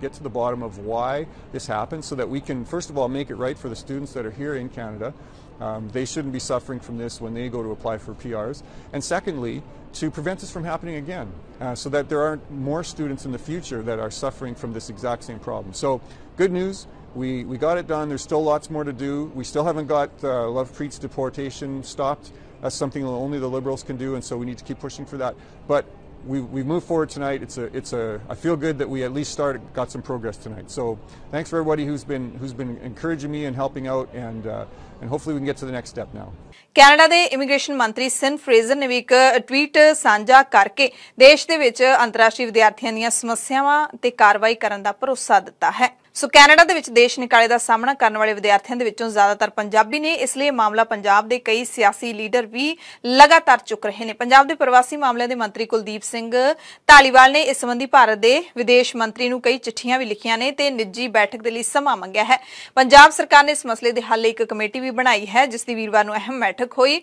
get to the bottom of why this happened so that we can, first of all, make it right for the students that are here in Canada. They shouldn't be suffering from this when they go to apply for PRs. And secondly, to prevent this from happening again, so that there aren't more students in the future that are suffering from this exact same problem. So good news. We got it done. There's still lots more to do. We still haven't got Lovepreet's deportation stopped. That's something that only the Liberals can do, and so we need to keep pushing for that. But we've moved forward tonight. I feel good that we at least got some progress tonight. So thanks for everybody who's been encouraging me and helping out, and hopefully we can get to the next step now. Canada ਦੇ immigration ਮੰਤਰੀ ਸਿਨ Fraser ਨੇ ਵੀ ਇੱਕ tweet ਸਾਂਝਾ ਕਰਕੇ ਦੇਸ਼ ਦੇ ਵਿੱਚ ਅੰਤਰਰਾਸ਼ਟਰੀ ਵਿਦਿਆਰਥੀਆਂ ਦੀਆਂ ਸਮੱਸਿਆਵਾਂ ਤੇ ਕਾਰਵਾਈ ਕਰਨ ਦਾ ਭਰੋਸਾ ਦਿੱਤਾ ਹੈ। ਸੋ ਕੈਨੇਡਾ ਦੇ ਵਿੱਚ ਦੇਸ਼ ਨਿਕਾਲੇ ਦਾ ਸਾਹਮਣਾ ਕਰਨ ਵਾਲੇ ਵਿਦਿਆਰਥੀਆਂ ਦੇ ਵਿੱਚੋਂ ਜ਼ਿਆਦਾਤਰ ਪੰਜਾਬੀ ਨੇ, ਇਸ ਲਈ ਇਹ ਮਾਮਲਾ ਪੰਜਾਬ ਦੇ ਕਈ ਸਿਆਸੀ ਲੀਡਰ ਵੀ ਲਗਾਤਾਰ ਚੁੱਕ ਰਹੇ ਨੇ। ਪੰਜਾਬ ਦੇ ਪ੍ਰਵਾਸੀ ਮਾਮਲਿਆਂ ਦੇ ਮੰਤਰੀ ਕੁਲਦੀਪ ਸਿੰਘ ਧਾਲੀਵਾਲ ਨੇ ਇਸ ਸੰਬੰਧੀ ਭਾਰਤ ਦੇ ਵਿਦੇਸ਼ ਮੰਤਰੀ ਨੂੰ ਕਈ ਚਿੱਠੀਆਂ ਵੀ ਲਿਖੀਆਂ ਨੇ ਤੇ ਨਿੱਜੀ ਬੈਠਕ ਦੇ ਲਈ ਸਮਾਂ ਮੰਗਿਆ ਹੈ। ਪੰਜਾਬ ਸਰਕਾਰ ਨੇ ਇਸ ਮਸਲੇ ਦੇ ਹੱਲ ਲਈ ਇੱਕ ਕਮੇਟੀ ਵੀ ਬਣਾਈ ਹੈ, ਜਿਸ ਦੀ ਵੀਰਵਾਰ ਨੂੰ ਅਹਿਮ ਬੈਠਕ ਹੋਈ।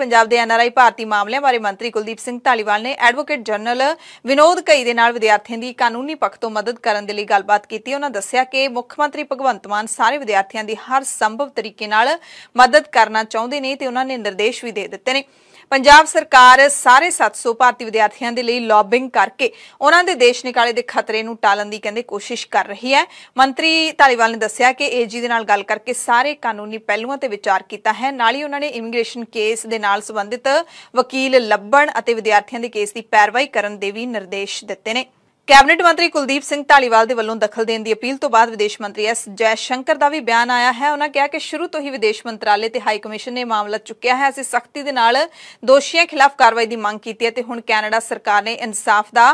ਪੰਜਾਬ ਦੇ NRI ਭਾਰਤੀ ਮਾਮਲਿਆਂ ਬਾਰੇ ਮੰਤਰੀ ਕੁਲਦੀਪ ਸਿੰਘ ਧਾਲੀਵਾਲ ਨੇ ਐਡਵੋਕੇਟ ਜਨਰਲ ਵਿਨੋਦ ਘਈ ਦੇ ਨਾਲ ਵਿਦਿਆਰਥੀਆਂ ਦੀ ਕਾਨੂੰਨੀ ਪੱਖ ਤੋਂ ਮਦਦ ਕਰਨ ਦੇ ਲਈ ਗੱਲਬਾਤ ਕੀਤੀ। ਉਹਨਾਂ ਦੱਸਿਆ ਕਿ ਮੁੱਖ ਮੰਤਰੀ ਭਗਵੰਤ ਮਾਨ ਸਾਰੇ ਵਿਦਿਆਰਥੀਆਂ ਦੀ ਹਰ ਸੰਭਵ ਤਰੀਕੇ ਨਾਲ ਮਦਦ ਕਰਨਾ ਚਾਹੁੰਦੇ ਨੇ ਤੇ ਉਹਨਾਂ ਨੇ ਨਿਰਦੇਸ਼ ਵੀ ਦੇ ਦਿੱਤੇ ਨੇ। ਪੰਜਾਬ ਸਰਕਾਰ ਸਾਰੇ 700 ਭਾਰਤੀ ਵਿਦਿਆਰਥੀਆਂ ਦੇ ਲਈ ਲੌਬਿੰਗ ਕਰਕੇ ਉਹਨਾਂ ਦੇ ਦੇਸ਼ ਨਿਕਾਲੇ ਦੇ ਖਤਰੇ ਨੂੰ ਟਾਲਣ ਦੀ ਕਹਿੰਦੇ ਕੋਸ਼ਿਸ਼ ਕਰ ਰਹੀ ਹੈ। ਮੰਤਰੀ ਧਾਲੀਵਾਲ ਨੇ ਦੱਸਿਆ ਕਿ AG ਦੇ ਨਾਲ ਗੱਲ ਕਰਕੇ ਸਾਰੇ ਕਾਨੂੰਨੀ ਪਹਿਲੂਆਂ ਤੇ ਵਿਚਾਰ ਕੀਤਾ ਹੈ। ਨਾਲ ਹੀ ਉਹਨਾਂ ਨੇ ਇਮੀਗ੍ਰੇਸ਼ਨ ਕੇਸ ਦੇ ਨਾਲ ਸੰਬੰਧਿਤ ਵਕੀਲ ਲੱਭਣ ਅਤੇ ਵਿਦਿਆਰਥੀਆਂ ਦੇ ਕੇਸ ਦੀ ਪੈਰਵਾਈ ਕਰਨ ਦੇ ਵੀ ਨਿਰਦੇਸ਼ ਦਿੱਤੇ ਨੇ। ਕੈਬਨਿਟ ਮੰਤਰੀ ਕੁਲਦੀਪ ਸਿੰਘ ਧਾਲੀਵਾਲ ਦੇ ਵੱਲੋਂ ਦਖਲ ਦੇਣ ਦੀ ਅਪੀਲ ਤੋਂ ਬਾਅਦ ਵਿਦੇਸ਼ ਮੰਤਰੀ S ਜੈਸ਼ੰਕਰ ਦਾ ਵੀ ਬਿਆਨ ਆਇਆ ਹੈ। ਉਹਨਾਂ ਕਿਹਾ ਕਿ ਸ਼ੁਰੂ ਤੋਂ ਹੀ ਵਿਦੇਸ਼ ਮੰਤਰਾਲੇ ਤੇ ਹਾਈ ਕਮਿਸ਼ਨ ਨੇ ਮਾਮਲਾ ਚੁੱਕਿਆ ਹੈ। ਅਸੀਂ ਸਖਤੀ ਦੇ ਨਾਲ ਦੋਸ਼ੀਆਂ ਖਿਲਾਫ ਕਾਰਵਾਈ ਦੀ ਮੰਗ ਕੀਤੀ ਹੈ ਤੇ ਹੁਣ ਕੈਨੇਡਾ ਸਰਕਾਰ ਨੇ ਇਨਸਾਫ ਦਾ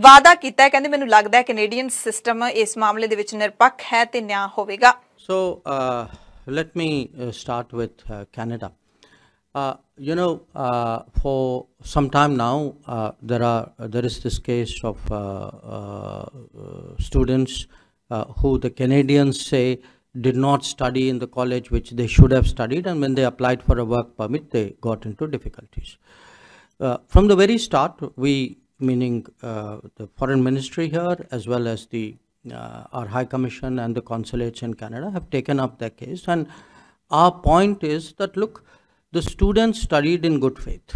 ਵਾਅਦਾ ਕੀਤਾ ਹੈ। ਕਹਿੰਦੇ ਮੈਨੂੰ ਲੱਗਦਾ ਹੈ ਕੈਨੇਡੀਅਨ ਸਿਸਟਮ ਇਸ ਮਾਮਲੇ ਦੇ ਵਿੱਚ ਨਿਰਪੱਖ ਹੈ ਤੇ ਨਿਆਂ ਹੋਵੇਗਾ। So let me start with Canada. For some time now, there is this case of students who the Canadians say did not study in the college which they should have studied, and when they applied for a work permit, they got into difficulties. From the very start, we, meaning the Foreign Ministry here, as well as our High Commission and the consulates in Canada, have taken up their case, and our point is that, look, the students studied in good faith.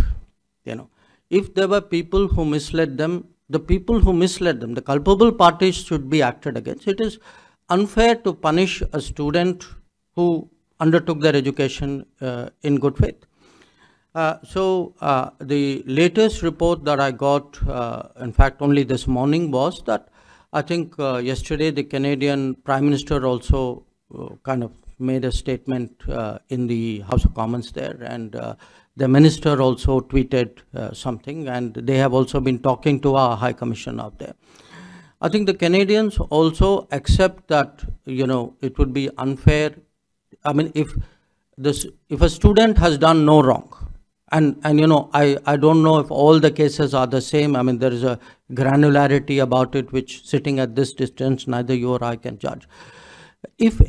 If there were people who misled them, the culpable parties should be acted against. It is unfair to punish a student who undertook their education in good faith. So the latest report that I got, in fact only this morning, was that I think yesterday the Canadian Prime Minister also kind of made a statement in the House of Commons there, and the minister also tweeted something, and they have also been talking to our High Commission out there. I think the Canadians also accept that it would be unfair. I mean, if a student has done no wrong, and I don't know if all the cases are the same. I mean, there is a granularity about it which, sitting at this distance, neither you or I can judge. If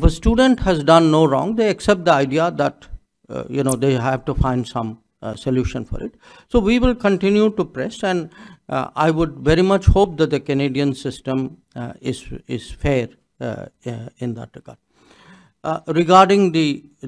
a student has done no wrong, they accept the idea that they have to find some solution for it. So we will continue to press, and I would very much hope that the Canadian system is fair in that regard. Regarding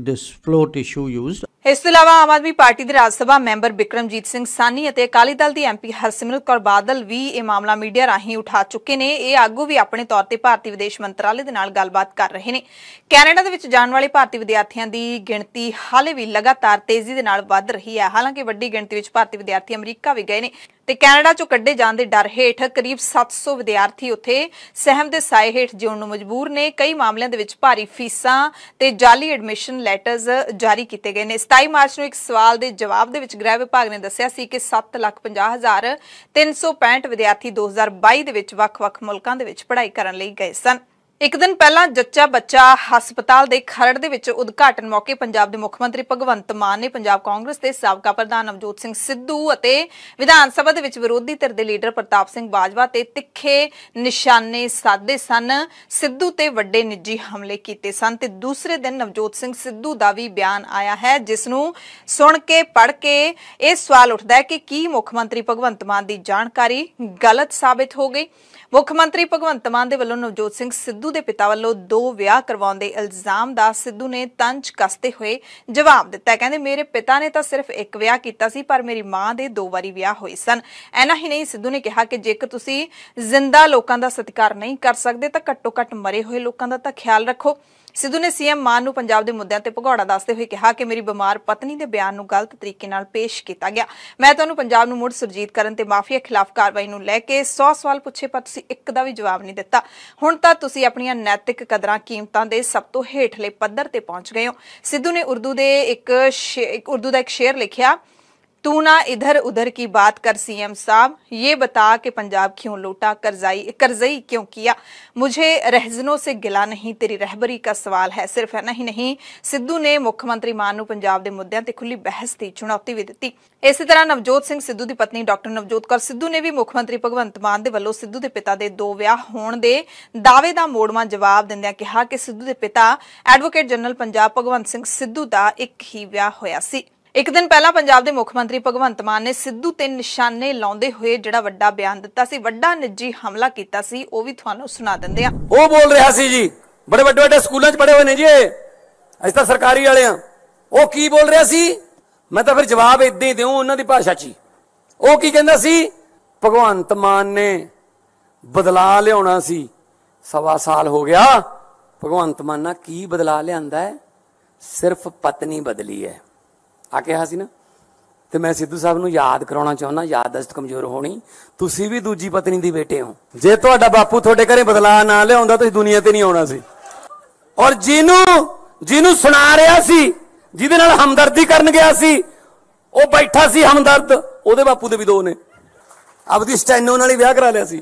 this float issue used, ਇਸ ਤੋਂ ਇਲਾਵਾ Aam Aadmi party ਦੇ ਰਾਜ ਸਭਾ member Bikramjit Singh ਸਾਨੀ ਅਤੇ ਅਕਾਲੀ ਦਲ ਦੀ MP Harsimrat Kaur Badal ਵੀ ਇਹ ਮਾਮਲਾ media ਰਾਹੀਂ ਉਠਾ ਚੁੱਕੇ ਨੇ। ਇਹ ਆਗੂ ਵੀ ਆਪਣੇ ਤੌਰ ਤੇ ਭਾਰਤੀ ਵਿਦੇਸ਼ ਮੰਤਰਾਲੇ ਦੇ ਨਾਲ ਗੱਲਬਾਤ ਕਰ ਰਹੇ ਨੇ। ਕੈਨੇਡਾ ਦੇ ਵਿੱਚ ਜਾਣ ਵਾਲੇ ਭਾਰਤੀ ਵਿਦਿਆਰਥੀਆਂ ਦੀ ਗਿਣਤੀ ਹਾਲੇ ਵੀ ਲਗਾਤਾਰ ਤੇਜ਼ੀ ਦੇ ਨਾਲ ਵੱਧ ਰਹੀ ਹੈ। ਹਾਲਾਂਕਿ ਵੱਡੀ ਗਿਣਤੀ ਵਿੱਚ ਭਾਰਤੀ ਵਿਦਿਆਰਥੀ ਅਮਰੀਕਾ ਵੀ ਗਏ ਨੇ। ਤੇ ਕੈਨੇਡਾ ਚੋਂ ਕੱਢੇ ਜਾਣ ਦੇ ਡਰ ਹੇਠ ਕਰੀਬ 700 ਵਿਦਿਆਰਥੀ ਉੱਥੇ ਸਹਿਮ ਦੇ ਸਾਏ ਹੇਠ ਜਿਉਣ ਨੂੰ ਮਜਬੂਰ ਨੇ। ਕਈ ਮਾਮਲਿਆਂ ਦੇ ਵਿੱਚ ਭਾਰੀ ਫੀਸਾਂ ਤੇ ਜਾਲੀ ਐਡਮਿਸ਼ਨ ਲੈਟਰਜ਼ ਜਾਰੀ ਕੀਤੇ ਗਏ ਨੇ। 27 ਮਾਰਚ ਨੂੰ ਇੱਕ ਸਵਾਲ ਦੇ ਜਵਾਬ ਦੇ ਵਿੱਚ ਗ੍ਰਹਿ ਵਿਭਾਗ ਨੇ ਦੱਸਿਆ ਸੀ ਕਿ 7,50,365 ਵਿਦਿਆਰਥੀ 2022 ਦੇ ਵਿੱਚ ਵੱਖ-ਵੱਖ ਮੁਲਕਾਂ ਦੇ ਵਿੱਚ ਪੜ੍ਹਾਈ ਕਰਨ ਲਈ ਗਏ ਸਨ। ਇੱਕ ਦਿਨ ਪਹਿਲਾਂ ਜੱਚਾ ਬੱਚਾ ਹਸਪਤਾਲ ਦੇ ਖਰੜ ਦੇ ਵਿੱਚ ਉਦਘਾਟਨ ਮੌਕੇ ਪੰਜਾਬ ਦੇ ਮੁੱਖ ਮੰਤਰੀ ਭਗਵੰਤ ਮਾਨ ਨੇ ਪੰਜਾਬ ਕਾਂਗਰਸ ਦੇ ਸਾਬਕਾ ਪ੍ਰਧਾਨ ਨਵਜੋਤ ਸਿੰਘ ਸਿੱਧੂ ਅਤੇ ਵਿਧਾਨ ਸਭਾ ਦੇ ਵਿੱਚ ਵਿਰੋਧੀ ਧਿਰ ਦੇ ਲੀਡਰ ਪ੍ਰਤਾਪ ਸਿੰਘ ਬਾਜਵਾ ਤੇ ਤਿੱਖੇ ਨਿਸ਼ਾਨੇ ਸਾਧੇ ਸਨ। ਸਿੱਧੂ ਤੇ ਵੱਡੇ ਨਿੱਜੀ ਹਮਲੇ ਕੀਤੇ ਸਨ ਤੇ ਦੂਸਰੇ ਦਿਨ ਨਵਜੋਤ ਸਿੰਘ ਸਿੱਧੂ ਦਾ ਵੀ ਬਿਆਨ ਆਇਆ ਹੈ, ਜਿਸ ਨੂੰ ਸੁਣ ਕੇ ਪੜ੍ਹ ਕੇ ਇਹ ਸਵਾਲ ਉੱਠਦਾ ਹੈ ਕਿ ਕੀ ਮੁੱਖ ਮੰਤਰੀ ਭਗਵੰਤ ਮਾਨ ਦੀ ਜਾਣਕਾਰੀ ਗਲਤ ਸਾਬਿਤ ਹੋ ਗਈ। ਮੁੱਖ ਮੰਤਰੀ ਭਗਵੰਤ ਮਾਨ ਦੇ ਵੱਲੋਂ ਨਵਜੋਤ ਸਿੰਘ ਸਿੱਧੂ ਦੇ ਪਿਤਾ ਵੱਲੋਂ 2 ਵਿਆਹ ਕਰਵਾਉਣ ਦੇ ਇਲਜ਼ਾਮ ਦਾ ਸਿੱਧੂ ਨੇ ਤੰਜ ਕੱਸਦੇ ਹੋਏ ਜਵਾਬ ਦਿੱਤਾ। ਕਹਿੰਦੇ ਮੇਰੇ ਪਿਤਾ ਨੇ ਤਾਂ ਸਿਰਫ 1 ਵਿਆਹ ਕੀਤਾ ਸੀ, ਪਰ ਮੇਰੀ ਮਾਂ ਦੇ 2 ਵਾਰੀ ਵਿਆਹ ਹੋਏ ਸਨ। ਐਨਾ ਹੀ ਨਹੀਂ, ਸਿੱਧੂ ਨੇ ਕਿਹਾ ਕਿ ਜੇਕਰ ਤੁਸੀਂ ਜ਼ਿੰਦਾ ਲੋਕਾਂ ਦਾ ਸਤਿਕਾਰ ਨਹੀਂ ਕਰ ਸਕਦੇ ਤਾਂ ਘੱਟੋ ਘੱਟ ਮਰੇ ਹੋਏ ਲੋਕਾਂ ਦਾ ਤਾਂ ਖਿਆਲ ਰੱਖੋ। ਸਿੱਧੂ ਨੇ ਸੀਐਮ ਮਾਨ ਨੂੰ ਪੰਜਾਬ ਦੇ ਮੁੱਦਿਆਂ ਤੇ ਭਗੌੜਾ ਦੱਸਦੇ ਹੋਏ ਕਿਹਾ ਕਿ ਮੇਰੀ ਬਿਮਾਰ ਪਤਨੀ ਦੇ ਬਿਆਨ ਨੂੰ ਗਲਤ ਤਰੀਕੇ ਨਾਲ ਪੇਸ਼ ਕੀਤਾ ਗਿਆ। ਮੈਂ ਤੁਹਾਨੂੰ ਪੰਜਾਬ ਨੂੰ ਮੁੜ ਸੁਰਜੀਤ ਕਰਨ ਤੇ ਮਾਫੀਆ ਖਿਲਾਫ ਕਾਰਵਾਈ ਨੂੰ ਲੈ ਕੇ 100 ਸਵਾਲ ਪੁੱਛੇ, ਪਰ ਤੁਸੀਂ ਇੱਕ ਦਾ ਵੀ ਜਵਾਬ ਨਹੀਂ ਦਿੱਤਾ। ਹੁਣ ਤਾਂ ਤੁਸੀਂ ਆਪਣੀਆਂ ਨੈਤਿਕ ਕਦਰਾਂ ਕੀਮਤਾਂ ਦੇ ਸਭ ਤੋਂ ਹੇਠਲੇ ਪੱਧਰ ਤੇ ਪਹੁੰਚ ਗਏ ਹੋ। ਸਿੱਧੂ ਨੇ ਉਰਦੂ ਦਾ ਇੱਕ ਸ਼ੇਰ ਲਿਖਿਆ, तू ना इधर उधर की बात कर सीएम साहब, ये बता कि पंजाब क्यों लूटा, करजई क्यों किया, मुझे रहजनों से गिला नहीं, तेरी रहबरी का सवाल है। सिर्फ है नहीं, सिद्धू ने मुख्य मंत्री मान नूं पंजाब दे मुद्दिआं ते खुली बहस दी चुनौती भी दी। इसी तरह नवजोत सिंह सिद्धू की पत्नी डॉक्टर नवजोत कौर सिद्धू ने भी मुख्य मंत्री भगवंत मान दे वल्लों सिद्धू दे पिता दे 2 ਵਿਆਹ होण दे दावे दा मोड़वा जवाब दिंदिआं कहा कि सिद्धू दे पिता एडवोकेट जनरल पंजाब भगवंत सिंह सिद्धू दा एक ही ਵਿਆਹ होया सी। एक दिन पहला पंजाब के मुख मंत्री भगवंत मान ने सिद्धू ते निशाने लाउंदे हुए जिहड़ा वड्डा बयान दिता सी, वड्डा निजी हमला कीता सी, वो भी तुहानू सुना दिंदे आ। वो बोल रहा सी जी, बड़े वड्डे वड्डे स्कूलों च पढ़े हुए ने जी, असीं तां सरकारी वाले आ। वो की बोल रहा सी, मैं तो फिर जवाब इदां ही देऊं उन्हां दी भाषा च। वो की कहंदा सी, भगवंत मान ने बदला लियाउणा सी, 1.25 साल हो गया, भगवंत मान ना की बदला लिआंदा है, सिर्फ पत्नी बदली है आ कहा सी ना। ते मैं सिद्धू साहब नूं याद कराउणा चाहुंदा, याददाश्त कमजोर होनी, तुसीं भी दूजी पत्नी दी बेटे हो। जे तुहाडा बापू तुहाडे घरे बदला ना लिआउंदा तुसीं दुनिया ते नहीं आउणा सी। और जिन्हों सुना रहा सी, जिहदे नाल हमदर्दी करन गया सी, वो बैठा सी हमदर्द, ओहदे बापू दे भी 2 ने, आपदी स्टैनो नाल ही विआह करा लिया सी।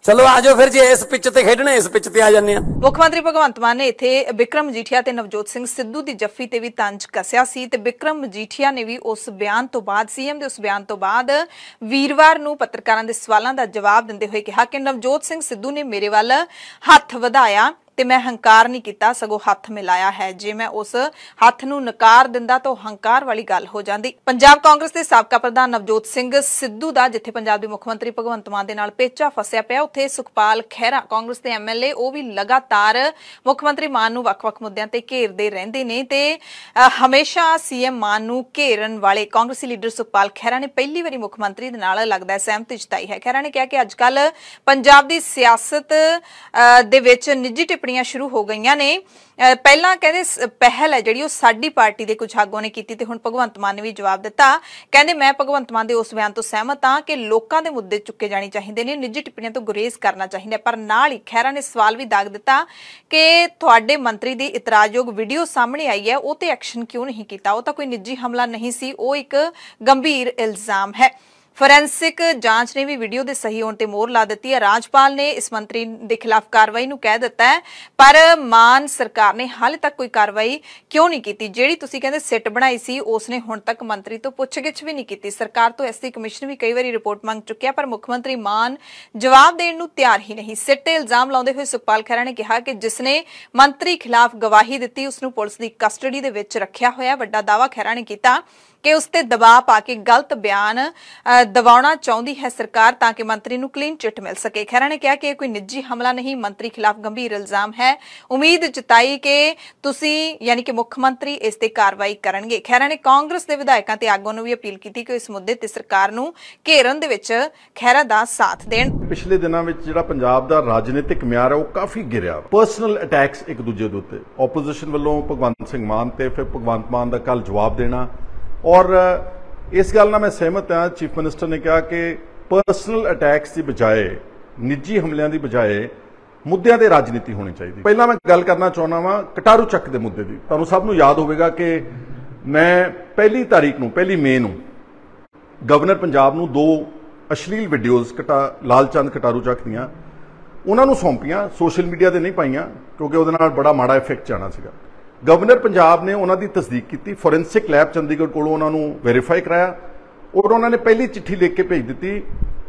चलो आ जाओ फिर, जे इस पिच ते खेडने इस पिच ते आ जाने। मुख मंत्री भगवंत मान ने इत्थे बिक्रम मजीठिया ते नवजोत सिंह सिद्धू दी जफ्फी ते भी तंज कसिया सी ते बिक्रम मजीठिया ने भी उस बयान तो बाद सीएम दे उस बयान तो बाद वीरवार नूं पत्रकारां दे सवालां दा जवाब दिंदे होए कहा कि नवजोत सिंह सिद्धू ने मेरे वल हथ वधाया ते मैं हंकार नहीं किया, सगों हथ मिलाया है। जे मैं उस हथ नूं नकार दिंदा तो हंकार वाली गल हो जाती। पंजाब कांग्रेस के साबका प्रधान नवजोत सिंह सिद्धू दा जिथे पंजाब के मुख मंत्री भगवंत मान दे नाल पेचा फसिया पिया, उत्थे सुखपाल खैहरा कांग्रेस के MLA वो भी लगातार मुख मंत्री मान नूं वख-वख मुद्दिआं ते घेरदे रहिंदे ने ते हमेशा सीएम मान नूं घेरन वाले कांग्रेसी लीडर सुखपाल खैहरा ने पहली बारी मुख मंत्री दे नाल लगदा सहमति जताई है। खैहरा ने कहा कि अजकल पंजाब दी सियासत दे विच निजी शुरू हो गई ने। पहला कहते पहल है जिहड़ी साडी पार्टी के कुछ आगुआं ने कीती ते हुण भगवंत मान ने भी जवाब दिता। कहंदे मैं भगवंत मान दे उस बयान तो सहमत हां कि लोकां दे मुद्दे चुके जाने चाहिए ने, निजी टिप्पणियां तो गुरेज करना चाहिए। पर नाल ही खैहरा ने सवाल भी दाग दिता कि तुहाडे मंत्री दी इतराजयोग वीडियो सामने आई है, वो ते एक्शन क्यों नहीं कीता, वो तां कोई निजी हमला नहीं सी, वो एक गंभीर इल्जाम है। फोरेंसिक जांच ने भी वीडियो के सही होने ते मोहर ला दी है। राजपाल ने इस मंत्री के खिलाफ कार्रवाई नूं कह दिता है, पर मान सरकार ने हाले तक कोई कार्रवाई क्यों नहीं की। जिहड़ी तुसीं कहंदे सिट बनाई सी उसने हुण तक मंत्री तो पुछगिछ भी नहीं की। सरकार तो एससी कमिशन भी कई बार रिपोर्ट मंग चुकिया, पर मुख्यमंत्री मान जवाब देण नूं तैयार ही नहीं। सिट ते इल्जाम लाउंदे हुए सुखपाल खैहरा ने कहा कि जिसने मंत्री खिलाफ गवाही दी उसनूं पुलिस की कस्टडी दे विच रखिया होया। वड्डा दावा खैहरा ने किया कि उसते दबाव पा के गलत बयान दबाउणा चाहुंदी है सरकार ताकि मंत्री नूं क्लीन चिट मिल सके। खैहरा ने कहा कि कोई निजी हमला नहीं, मंत्री खिलाफ गंभीर इल्जाम है। उम्मीद जताई कि तुसीं यानी कि मुख मंत्री इस ते कार्रवाई करनगे। खैहरा ने कांग्रेस के विधायकों ते आगूआं नूं भी अपील की कि इस मुद्दे ते सरकार नूं घेरन दे विच खैहरा दा साथ देण। पिछले दिनों में जिहड़ा पंजाब दा राजनीतिक म्यार है वो काफी गिरिया। पर्सनल अटैक्स एक दूजे दे उत्ते ओपोजिशन वालों भगवंत सिंह मान ते फिर भगवंत मान दा कल जवाब देना और इस गल नाल मैं सहमत हाँ। चीफ मिनिस्टर ने कहा कि पर्सनल अटैक्स की बजाय, निजी हमलों की बजाय मुद्दों की राजनीति होनी चाहिए। पहला मैं गल करना चाहना वा कटारू ਚੱਕ के मुद्दे की। तुहानू सब नू याद होगा कि मैं 1 मई नू गवर्नर पंजाब नू 2 अश्लील वीडियोज़ लालचंद कटारू ਚੱਕ दियां उन्होंने सौंपियां, सोशल मीडिया पर नहीं पाइयां क्योंकि उहदे नाल बड़ा माड़ा इफेक्ट जाना सीगा। गवर्नर पंजाब ने उन्होंने तस्दीक की, फोरेंसिक लैब चंडीगढ़ कोलों उन्होंने वेरीफाई कराया और उन्होंने पहली चिट्ठी लिख के भेज दी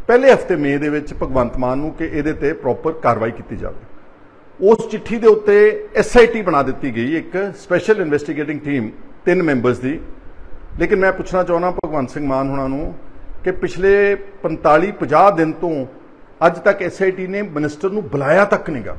पहले हफ्ते मई दे विच भगवंत मान नूं कि इहदे ते प्रॉपर कार्रवाई की जाए। उस चिट्ठी के उत्ते SIT बना दी गई, एक स्पैशल इन्वेस्टिगेटिंग टीम 3 मैंबर्स की। लेकिन मैं पूछना चाहना भगवंत सिंह मान होना नूं कि पिछले 45-50 दिन तो अज तक SIT ने मिनिस्टर नूं बुलाया तक नहीं गा।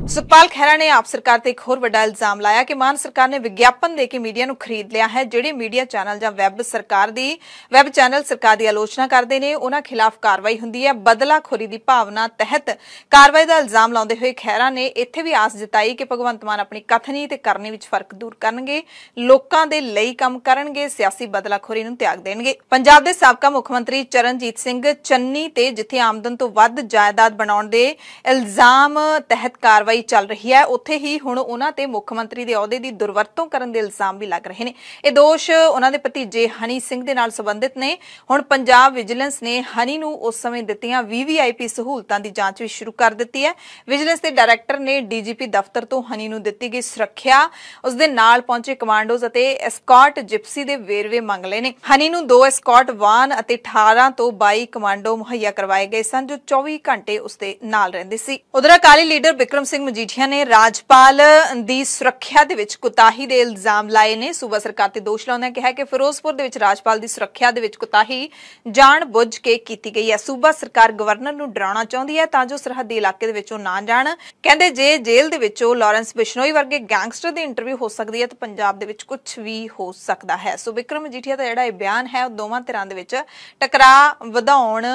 सुखपाल खैरा ने आप सरकार ते एक होर वड्डा इल्जाम लाया कि मान सरकार ने विज्ञापन देके मीडिया नूं खरीद लिया है। ਜਿਹੜੇ मीडिया चैनल ਜਾਂ वैब चैनल सरकार की आलोचना करते हैं उन्हां खिलाफ कार्रवाई हुंदी है। बदलाखोरी की भावना तहत कार्रवाई का इल्जाम लाउंदे होए खैरा ने इत्थे भी आस जताई कि भगवंत मान अपनी कथनी ते करनी विच फर्क दूर करनगे, लोकां दे लई काम करनगे, सियासी बदलाखोरी नूं त्याग देणगे। पंजाब दे साबका मुख मंत्री चरणजीत सिंह चन्नी ते जिथे आमदन तो वध जायदाद बनाउण दे इल्जाम तहत कार्रवाई चल रही है, उत्थे ही हुण उन्हां ते मुख मंत्री दे अहुदे दी दुरवरतों करन दे इल्जाम भी लग रहे ने। ये दोष उन्हां दे भतीजे हनी सिंह दे नाल संबंधित ने। हुण पंजाब विजिलेंस ने हनी नूं उस समय दित्तियां VVIP सहूलतां दी जांच भी शुरू कर दित्ती है। विजिलेंस दे डायरैक्टर ने DGP दफ्तर तो हनी नूं दित्ती गई सुरक्षा, उस दे नाल पहुंचे कमांडोज अते एस्कॉट जिप्सी दे वेरवे मंग लए ने। हनी नूं 2 एस्कॉट वाहन अते 18 तो 22 कमांडो मुहैया करवाए गए सन जो 24 घंटे उसदे नाल रहिंदे सी। उधर अकाली लीडर बिक्रम सिंह मजीठिया ने राजपाल दी सुरक्षा दे विच कुताही दे इल्जाम लाए ने। सूबा सरकार ते दोष लाउंदे कहा कि फिरोजपुर दे विच राजपाल दी सुरक्षा दे विच कुताही जान बुझ के कीती गई है। सूबा सरकार गवर्नर नूं डराउणा चाहुंदी है तां जो सरहदी इलाके दे विचों ना जाण। कहंदे जे जेल दे विचों लॉरेंस बिश्नोई वर्गे गैंगस्टर दी इंटरव्यू हो सकदी है तो पंजाब दे विच कुछ भी हो सकदा है। सो बिक्रम मजीठिया दा जिहड़ा बयान है दोवां धिरां दे विच टकराਅ वधाउण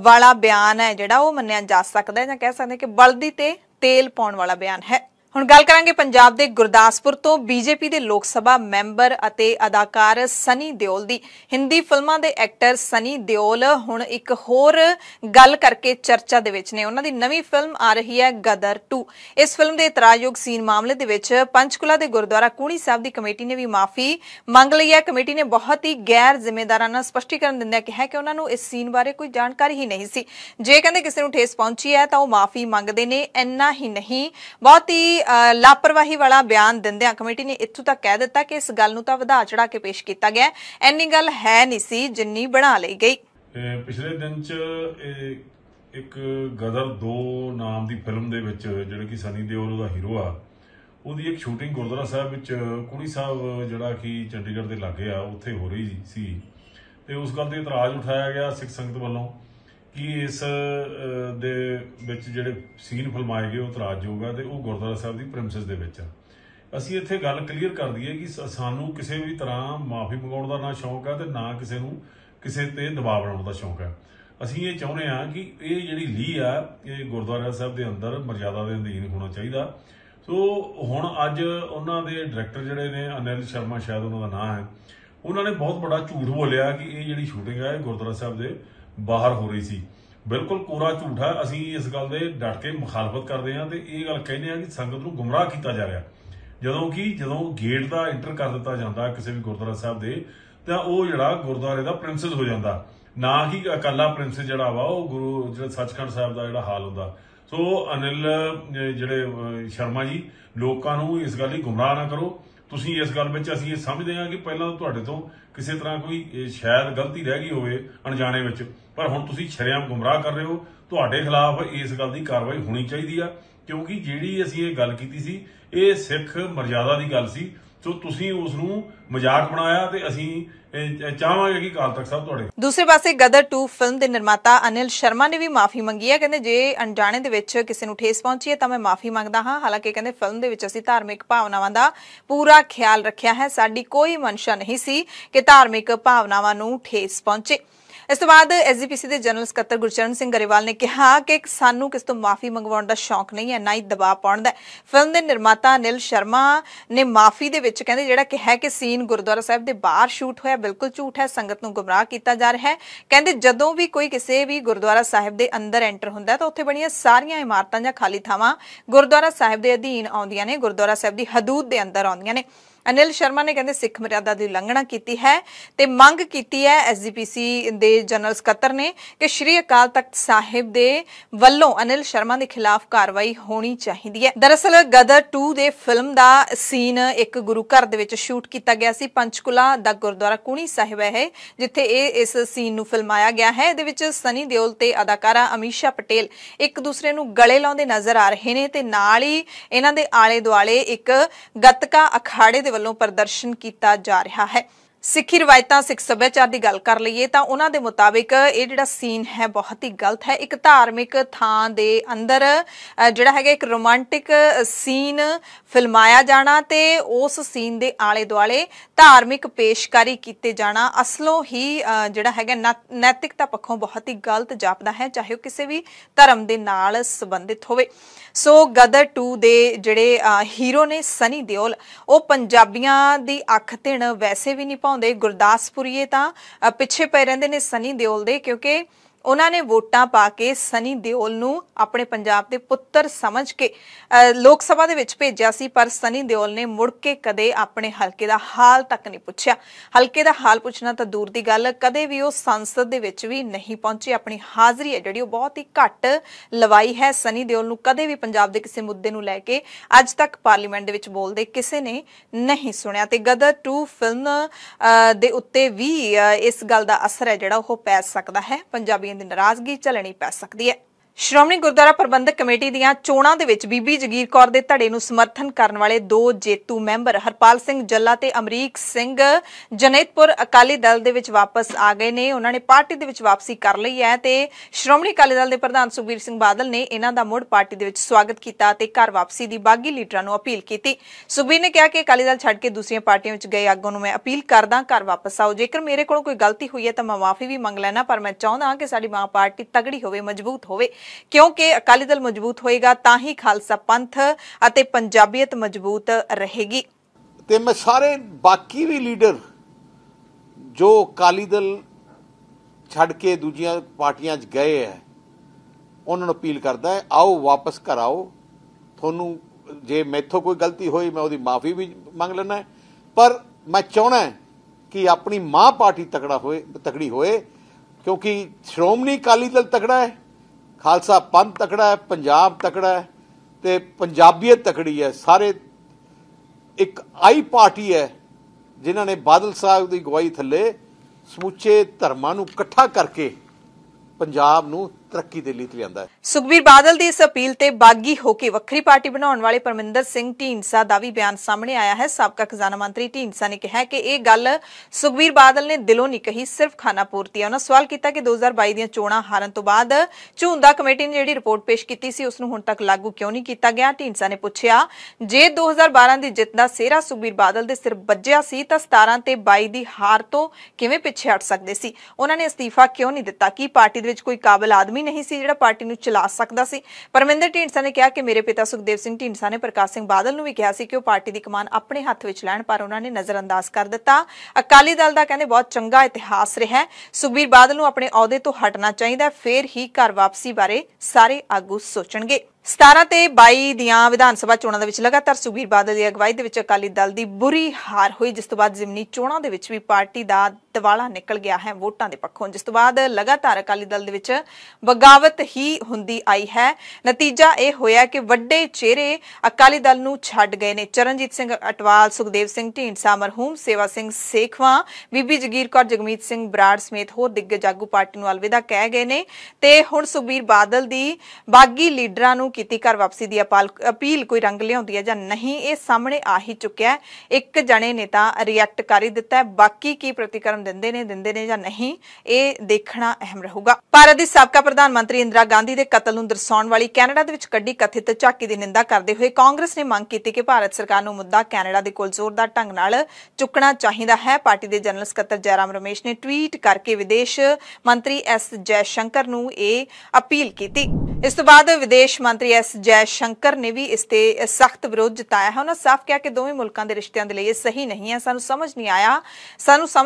वाला बयान है जिहड़ा ओह मन्निया जा सकदा है जां कह सकदे कि बलदी ते तेल पाउण वाला बयान है। हुण गल करांगे पंजाब दे गुरदासपुर तो बीजेपी दे लोक सभा मैंबर अते अदाकार सनी देओल दी। हिंदी फिल्मां दे एक्टर सनी देओल हुण एक होर गल करके चर्चा दे विच ने। उन्हां दी नवीं फिल्म आ रही है गदर 2। इस फिल्म दे इतराजयोग सीन मामले दे विच पंचकुला दे गुरुद्वारा कूणी साहिब दी कमेटी ने भी माफी मंग लई है। कमेटी ने बहुत ही गैर जिम्मेदाराना स्पष्टीकरण दिंदਿਆਂ कहा कि उन्हां नूं इस सीन बारे कोई जानकारी ही नहीं सी। जे कहंदे किसी नूं ठेस पहुंची है तां ओह माफी मंगदे ने। इन्ना ही नहीं, बहुत ही लापरवाही वाला बयान दिंदिਆਂ कमेटी ने इत्थों तक कह दिता कि इस गल नूं तां वधा चढ़ा के पेश किया गया, इन्नी गल है नहीं सी जिन्नी बना लई गई। पिछले दिन च एक गदर 2 नाम की फिल्म दे विच जिहड़ा कि सनी देओल दा हीरो आ, ਉਹਦੀ एक शूटिंग गुरुद्वारा साहब विच कुड़ी साहब जिहड़ा कि चंडीगढ़ दे लागे आ उत्थे हो रही सी ते उस गल ते इतराज उठाया गया सिख संगत वालों कि इस दे विच जिहड़े सीन फिल्माए गए वो इतराजयोग आ ते वो गुरुद्वारा साहब की प्रिमिसिस दे विच आ। असीं इत्थे गल क्लीयर कर दईए कि सानू किसी भी तरह माफ़ी मंगाउण दा ना शौक है ते ना किसी नूं किसी ते दबाव बनाउण दा शौक है। असीं ये चाहुंदे आ कि ये जिहड़ी लीह आ ये गुरुद्वारा साहब के अंदर मर्यादा के अधीन होना चाहिए। सो हुण अज उन्हां दे डायरैक्टर जिहड़े ने अनिल शर्मा शायद उन्हां दा नाम है, उन्होंने बहुत बड़ा झूठ बोलिया कि ये जिहड़ी शूटिंग है गुरुद्वारा साहब के बाहर हो रही सी। बिल्कुल कोरा झूठ है। असीं इस गल दे डट के मुखालफत करते हैं तो ये गल कहने कि संगत नूं गुमराह किया जा रहा। जदों गेट का इंटर कर दिता जाता किसी भी गुरुद्वारा साहब के तो वह जिहड़ा गुरुद्वारे का प्रिंसिस हो जाता, ना कि अकाला प्रिंसिस जिहड़ा वा वो गुरु जिहड़ा सचखंड साहब का जिहड़ा हाल हुंदा। सो अनिल जिहड़े शर्मा जी लोकां नूं इस गल ही गुमराह ना करो। तुसीं इस गल विच असीं समझदे हां कि पहलां तुहाडे तो किसी तरह कोई शायद गलती रह गई होवे अणजाणे विच, पर हुण तुसीं शरेआम गुमराह कर रहे हो। तुहाडे खिलाफ इस गल की कार्रवाई होनी चाहिए क्योंकि जिहड़ी असीं ये गल कीती सी ये सिख मर्यादा की गल सी। सो तुसीं उस नूं मजाक बनाया ते असीं चाहांगे कि अकाल तख्त साहब तुहाडे। दूसरे पासे गदर 2 फिल्म के निर्माता अनिल शर्मा ने भी माफी मंगी है। कहते जे अनजाने दे विच किसी नूं ठेस पहुंची है तो मैं माफी मंगदा हाँ। हालांकि कहते फिल्म दे विच असीं धार्मिक भावनावां दा पूरा ख्याल रखिया है, साडी कोई मंशा नहीं सी कि धार्मिक भावनावां नूं ठेस पहुंचे। इस तो बाद एसजीपीसी के जनरल ਸਕੱਤਰ गुरचरण सिंह गरेवाल ने कहा कि सानू किस तो माफी मंगवाउण दा शौक नहीं है, ना ही दबाव पाउण दा। फिल्म के निर्माता अनिल शर्मा ने माफी दे विच कहंदे जिहड़ा कहा कि सीन गुरुद्वारा साहिब दे बाहर शूट होया बिल्कुल झूठ है, संगत नूं गुमराह कीता जा रहा है। कहंदे जदों भी कोई किसी भी गुरुद्वारा साहिब दे अंदर एंटर हुंदा है तो उत्थे बणीआं सारियां इमारतां जां खाली थावां गुरुद्वारा साहिब दे अधीन आउंदियां ने, गुरुद्वारा साहिब दी हदूद दे अंदर आउंदियां ने। अनिल शर्मा ने कहते सिख मर्यादा की उलंघना की है ते मंग की है एसजीपीसी दे जनरल सकत्तर ने कि श्री अकाल तख्त साहिब दे वल्लों अनिल शर्मा के खिलाफ कार्रवाई होनी चाहिए है। दरअसल गदर 2 दे फिल्म का सीन एक गुरु घर दे विच शूट किया गया सी। पंचकुला दा गुरुद्वारा कुणी साहिब है जिथे इस सीन नूं फिल्माया गया है। इहदे विच सनी देओल ते अदाकारा अमीशा पटेल एक दूसरे नूं गले लाउंदे नज़र आ रहे ने ते नाल ही इन्हां दे आले दुआले एक गतका अखाड़े ਵੱਲੋਂ ਪ੍ਰਦਰਸ਼ਨ ਕੀਤਾ ਜਾ ਰਿਹਾ ਹੈ। सिखी रिवायतां सिख सभ्याचार की गल कर लीए तो उन्होंने मुताबिक ये जिहड़ा सीन है बहुत ही गलत है। एक धार्मिक थां दे अंदर जिहड़ा है एक रोमांटिक सीन फिल्माया जाना ते उस सीन दे आले दुआले धार्मिक पेशकारी कीते जाना असलों ही जिहड़ा है नैतिकता पक्षों बहुत ही गलत जापदा है, चाहे वह किसी भी धर्म के नाल संबंधित होवे। सो गदर 2 दे जिहड़े हीरो ने सनी देओल वो पंजाबियां दी अख धिण वैसे भी नहीं पाउंदे। गुरदासपुरीए तां पिछे पे रहिंदे ने सनी देओल दे, क्योंकि उन्होंने वोटां पा के सनी देओल नूं अपने पंजाब दे पुत्तर समझ के लोक सभा दे विच भेजिया सी, पर सनी देओल ने मुड़ के कदे अपने हलके दा हाल तक नहीं पुछया। हलके दा हाल पुछना तां दूर दी गल, कदे भी वो संसद दे विच भी नहीं पहुंचे। अपनी हाज़री है जिहड़ी बहुत ही घट लवाई है। सनी देओल नूं कदे भी पंजाब दे किसी मुद्दे नूं लैके अज तक पार्लीमेंट दे विच बोलदे किसी ने नहीं सुनिया। ते गदर 2 फिल्म दे उत्ते भी इस गल दा असर है जिहड़ा ओह पै सकदा है, पंजाबी दी नाराजगी झलनी पै सकती है। श्रोमणी गुरुद्वारा प्रबंधक कमेटी दीआं चोणां दे विच बीबी जगीर कौर दे धड़े नूं समर्थन करन वाले 2 जेतू मैंबर हरपाल सिंह जल्ला ते अमरीक सिंह जनेतपुर अकाली दल दे विच वापस आ गए ने। उन्होंने पार्टी दे विच वापसी कर लई है ते श्रोमणी अकाली दल दे प्रधान सुखबीर सिंह बादल ने इन्हां दा मुड़ पार्टी दे विच स्वागत कीता ते घर वापसी दी बागी लीडरां नूं अपील कीती। सुखबीर ने कहा कि अकाली दल छड्ड के दूसरियां पार्टियां विच गए आगूआं नूं मैं अपील करदा घर वापस आओ। जेकर मेरे कोलों कोई गलती हुई है तां मैं माफी भी मंग लैना, पर मैं चाहुंदा कि साडी मां पार्टी तगड़ी होवे, मजबूत होवे, क्योंकि अकाली दल मजबूत होएगा तां ही खालसा पंथ अते पंजाबीयत मजबूत रहेगी। ते मैं सारे बाकी भी लीडर जो अकाली दल छड़ के दूजियां पार्टियां च गए है उन्होंने अपील करता है, आओ वापस घर आओ। थोनू जे मैथों कोई गलती हुई मैं उसकी माफ़ी भी मंग लेना है, पर मैं चाहना है कि अपनी मां पार्टी तगड़ी होए, क्योंकि श्रोमणी अकाली दल तगड़ा है, खालसा पंथ तकड़ा है, पंजाब तकड़ा है, ते पंजाबीयत तकड़ी है। सारे एक आई पार्टी है जिन्होंने बादल साहब की अगवाई थले समूचे धर्मां नूं इकट्ठा करके पंजाब नूं तरक्की दे लिए लियांदा है। सुखबीर बादल की इस अपील ते बागी होके वक्री पार्टी बनाने वाले परमिंदर सिंह ढींडसा का भी बयान सामने आया है। साबका खजाना मंत्री ढींडसा ने कहा कि यह गल सुखबीर बादल ने दिलों नहीं कही, सिर्फ खाना पूर्ति है। उन्होंने सवाल किया कि 2022 दी चोणां हारन तो बाद झुंदा कमेटी ने जिहड़ी रिपोर्ट पेश की सी उसनूं हुण तक लागू क्यों नहीं किया गया। ढींडसा ने पूछया जे 2012 की जित का सेहरा सुखबीर बादल के सिर वज्जिया सी तां 17 ते 22 की हार तो किवें पिछे हट सकदे सी। उन्होंने इस्तीफा क्यों नहीं दिता? कि पार्टी दे विच कोई काबिल आदमी नहीं सी जिहड़ा पार्टी नूं चला सकदा सी? परमिंदर ढींडसा ने कहा कि मेरे पिता सुखदेव सिंह ढींडसा ने प्रकाश सिंह बादल नूं भी कहा सी कि वो पार्टी की कमान अपने हत्थ विच लैण, पर उन्होंने नज़रअंदाज कर दिता। अकाली दल दा कहंदे बहुत चंगा इतिहास रहा है, सुखबीर बादल नूं अपने अहुदे तो हटना चाहिए, फिर ही घर वापसी बारे सारे आगू सोचणगे। 17 ते 22 दियां विधान सभा चोणां दे विच लगातार सुखबीर बादल की अगवाई दे विच अकाली दल की बुरी हार हुई, जिस तो बाद जिमनी चोणां दे विच भी पार्टी दा दिवाला निकल गया है वोटां दे पक्षों, जिस तो बाद लगातार अकाली दल दे विच बगावत ही हुंदी आई है। नतीजा यह होया कि वड्डे चेहरे अकाली दल नूं छड्ड गए ने। चरणजीत सिंह अटवाल, सुखदेव सिंह ढींडसा, मरहूम सेवा सिंह सेखवा, बीबी जगीर कौर, जगमीत सिंह बराड़ समेत होर दिग्गज आगू पार्टी नूं अलविदा कह गए ने ते हुण सुखबीर बादल दी बागी लीडरां नूं कीती घर वापसी की अपील कोई रंग लियाउंदी है जां नहीं, ये सामने आ ही चुक्या है। एक जने ने तां रिएक्ट कर ही दिता है, बाकी की प्रतिक्रम ਦਿੰਦੇ ਨੇ ਜਾਂ ਨਹੀਂ, ਇਹ ਦੇਖਣਾ ਅਹਿਮ ਰਹੂਗਾ। ਭਾਰਤ ਦੀ ਸਾਬਕਾ ਪ੍ਰਧਾਨ ਮੰਤਰੀ ਇੰਦਰਾ ਗਾਂਧੀ ਦੇ ਕਤਲ ਨੂੰ ਦਰਸਾਉਣ ਵਾਲੀ ਕੈਨੇਡਾ ਦੇ ਵਿੱਚ ਕੱਢੀ ਕਥਿਤ ਝਾਕੀ ਦੀ ਨਿੰਦਾ ਕਰਦੇ ਹੋਏ ਕਾਂਗਰਸ ਨੇ ਮੰਗ ਕੀਤੀ ਕਿ ਭਾਰਤ ਸਰਕਾਰ ਨੂੰ ਮੁੱਦਾ ਕੈਨੇਡਾ ਦੇ ਕੋਲ ਜ਼ੋਰਦਾਰ ਢੰਗ ਨਾਲ ਚੁੱਕਣਾ ਚਾਹੀਦਾ ਹੈ। ਪਾਰਟੀ ਦੇ ਜਨਰਲ ਸਕੱਤਰ ਜੈਰਾਮ ਰਮੇਸ਼ ਨੇ ਟਵੀਟ ਕਰਕੇ ਵਿਦੇਸ਼ ਮੰਤਰੀ ਐਸ ਜੈਸ਼ੰਕਰ ਨੂੰ ਇਹ ਅਪੀਲ ਕੀਤੀ। ਇਸ ਤੋਂ ਬਾਅਦ ਵਿਦੇਸ਼ ਮੰਤਰੀ ਐਸ ਜੈਸ਼ੰਕਰ ਨੇ ਵੀ ਇਸ ਤੇ ਸਖਤ ਵਿਰੋਧ ਜਤਾਇਆ ਹੈ। ਉਹਨਾਂ ਸਾਫ਼ ਕਿਹਾ ਕਿ ਦੋਵੇਂ ਮੁਲਕਾਂ ਦੇ ਰਿਸ਼ਤਿਆਂ ਦੇ ਲਈ ਇਹ ਸਹੀ ਨਹੀਂ ਹੈ। ਸਾਨੂੰ ਸਮਝ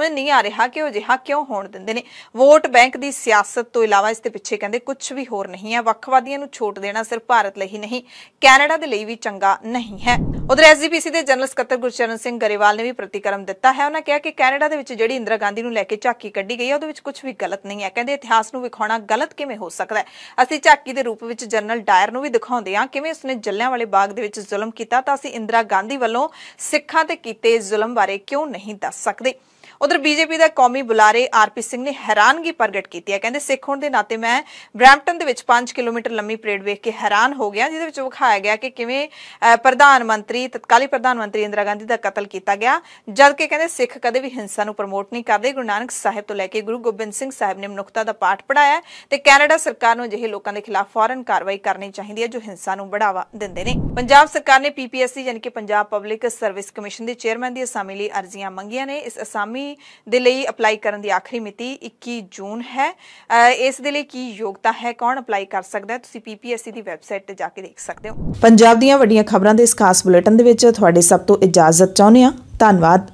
ਨਹੀਂ ਆ ਰਿਹਾ ਕਿ ਉਹ ਅਜਿਹਾ ਕਿਉਂ ਹੋਣ ਦਿੰਦੇ ਨੇ। ਵੋਟ ਬੈਂਕ ਦੀ ਸਿਆਸਤ ਤੋਂ ਇਲਾਵਾ ਇਸ ਦੇ ਪਿੱਛੇ ਕਹਿੰਦੇ ਕੁਝ ਵੀ ਹੋਰ ਨਹੀਂ ਹੈ। ਵੱਖਵਾਦੀਆਂ ਨੂੰ ਛੋਟ ਦੇਣਾ ਸਿਰਫ ਭਾਰਤ ਲਈ ਹੀ ਨਹੀਂ, ਕੈਨੇਡਾ ਦੇ ਲਈ ਵੀ ਚੰਗਾ ਨਹੀਂ ਹੈ। ਉਧਰ ਐਸਜੀਪੀਸੀ ਦੇ ਜਨਰਲ ਸਕੱਤਰ ਗੁਰਚਰਨ ਸਿੰਘ ਗਰੇਵਾਲ ਨੇ ਵੀ ਪ੍ਰਤੀਕਰਮ ਦਿੱਤਾ ਹੈ। ਉਹਨਾਂ ਕਿਹਾ ਕਿ ਕੈਨੇਡਾ ਦੇ ਵਿੱਚ ਜਿਹੜੀ ਇੰਦਰਾ ਗਾਂਧੀ ਨੂੰ ਲੈ ਕੇ ਝਾਕੀ ਕੱਢੀ ਗਈ ਹੈ ਉਹਦੇ ਵਿੱਚ ਕੁਝ ਵੀ ਗਲਤ ਨਹੀਂ ਹੈ। ਕਹਿੰਦੇ ਇਤਿਹਾਸ ਨੂੰ ਵਿਖਾਉਣਾ ਗਲਤ ਕਿਵੇਂ ਹੋ ਸਕਦਾ ਹੈ। ਅਸੀਂ ਝਾਕੀ ਦੇ ਰੂਪ ਵਿੱਚ ਜਨਰਲ ਡਾਇਰ ਨੂੰ ਵੀ ਦਿਖਾਉਂਦੇ ਹਾਂ ਕਿਵੇਂ ਉਸਨੇ ਜਲਿਆਂਵਾਲੇ ਬਾਗ ਦੇ ਵਿੱਚ ਜ਼ੁਲਮ ਕੀਤਾ, ਤਾਂ ਅਸੀਂ ਇੰਦਰਾ ਗਾਂਧੀ ਵੱਲੋਂ ਸਿੱਖਾਂ ਤੇ ਕੀਤੇ ਜ਼ੁਲਮ ਬਾਰੇ ਕਿਉਂ ਨਹੀਂ ਦੱਸ ਸਕਦੇ। ਉਧਰ ਬੀਜੇਪੀ ਦਾ ਕੌਮੀ ਬੁਲਾਰੇ ਆਰਪੀ ਸਿੰਘ ਨੇ ਹੈਰਾਨਗੀ ਪ੍ਰਗਟ ਕੀਤੀ ਹੈ। ਕਹਿੰਦੇ ਸਿੱਖ ਹੋਣ ਦੇ ਨਾਤੇ ਮੈਂ ਬਰੈਂਪਟਨ ਦੇ ਵਿੱਚ 5 ਕਿਲੋਮੀਟਰ ਲੰਮੀ ਪਰੇਡ ਵੇਖ ਕੇ ਹੈਰਾਨ ਹੋ ਗਿਆ, ਜਿਹਦੇ ਵਿੱਚ ਵਿਖਾਇਆ ਗਿਆ ਕਿ ਕਿਵੇਂ ਤਤਕਾਲੀ ਪ੍ਰਧਾਨ ਮੰਤਰੀ ਇੰਦਰਾ ਗਾਂਧੀ ਦਾ ਕਤਲ ਕੀਤਾ ਗਿਆ, ਜਦਕਿ ਕਹਿੰਦੇ ਸਿੱਖ ਕਦੇ ਵੀ ਹਿੰਸਾ ਨੂੰ ਪ੍ਰਮੋਟ ਨਹੀਂ ਕਰਦੇ। ਗੁਰੂ ਨਾਨਕ ਸਾਹਿਬ ਤੋਂ ਲੈ ਕੇ ਗੁਰੂ ਗੋਬਿੰਦ ਸਿੰਘ ਸਾਹਿਬ ਨੇ ਮਨੁੱਖਤਾ ਦਾ ਪਾਠ ਪੜਾਇਆ ਤੇ ਕੈਨੇਡਾ ਸਰਕਾਰ ਨੂੰ ਅਜਿਹੇ ਲੋਕਾਂ ਦੇ ਖਿਲਾਫ ਫੌਰਨ ਕਾਰਵਾਈ ਕਰਨੀ ਚਾਹੀਦੀ ਹੈ ਜੋ ਹਿੰਸਾ ਨੂੰ ਬੜਾਵਾ ਦਿੰਦੇ ਨੇ। ਪੰਜਾਬ ਸਰਕਾਰ ਨੇ ਪੀਪੀਐਸਸੀ ਯਾਨੀ ਕਿ ਪੰਜਾਬ ਪਬਲਿਕ ਸਰਵਿਸ ਕਮਿਸ਼ਨ ਦੇ ਚੇਅਰਮੈਨ ਦੀ ਅਸਾਮੀ ਲਈ ਅਰਜ਼ੀਆਂ ਮੰਗੀਆਂ ਨੇ। ਇਸ ਅਸਾਮੀ ਦੇ ਲਈ ਅਪਲਾਈ ਕਰਨ ਦੀ ਆਖਰੀ ਮਿਤੀ 21 ਜੂਨ ਹੈ। ਇਸ ਦੇ ਲਈ ਕੀ ਯੋਗਤਾ ਹੈ, ਕੌਣ ਅਪਲਾਈ ਕਰ ਸਕਦਾ ਹੈ, ਤੁਸੀਂ ਪੀਪੀਐਸਸੀ ਦੀ ਵੈਬਸਾਈਟ ਤੇ ਜਾ ਕੇ ਦੇਖ ਸਕਦੇ ਹੋ। ਪੰਜਾਬ ਦੀਆਂ ਵੱਡੀਆਂ ਖਬਰਾਂ ਦੇ ਇਸ ਖਾਸ ਬੁਲੇਟਿਨ ਦੇ ਵਿੱਚ ਤੁਹਾਡੇ ਸਭ ਤੋਂ ਇਜਾਜ਼ਤ ਚਾਹੁੰਦੇ ਹਾਂ। ਧੰਨਵਾਦ।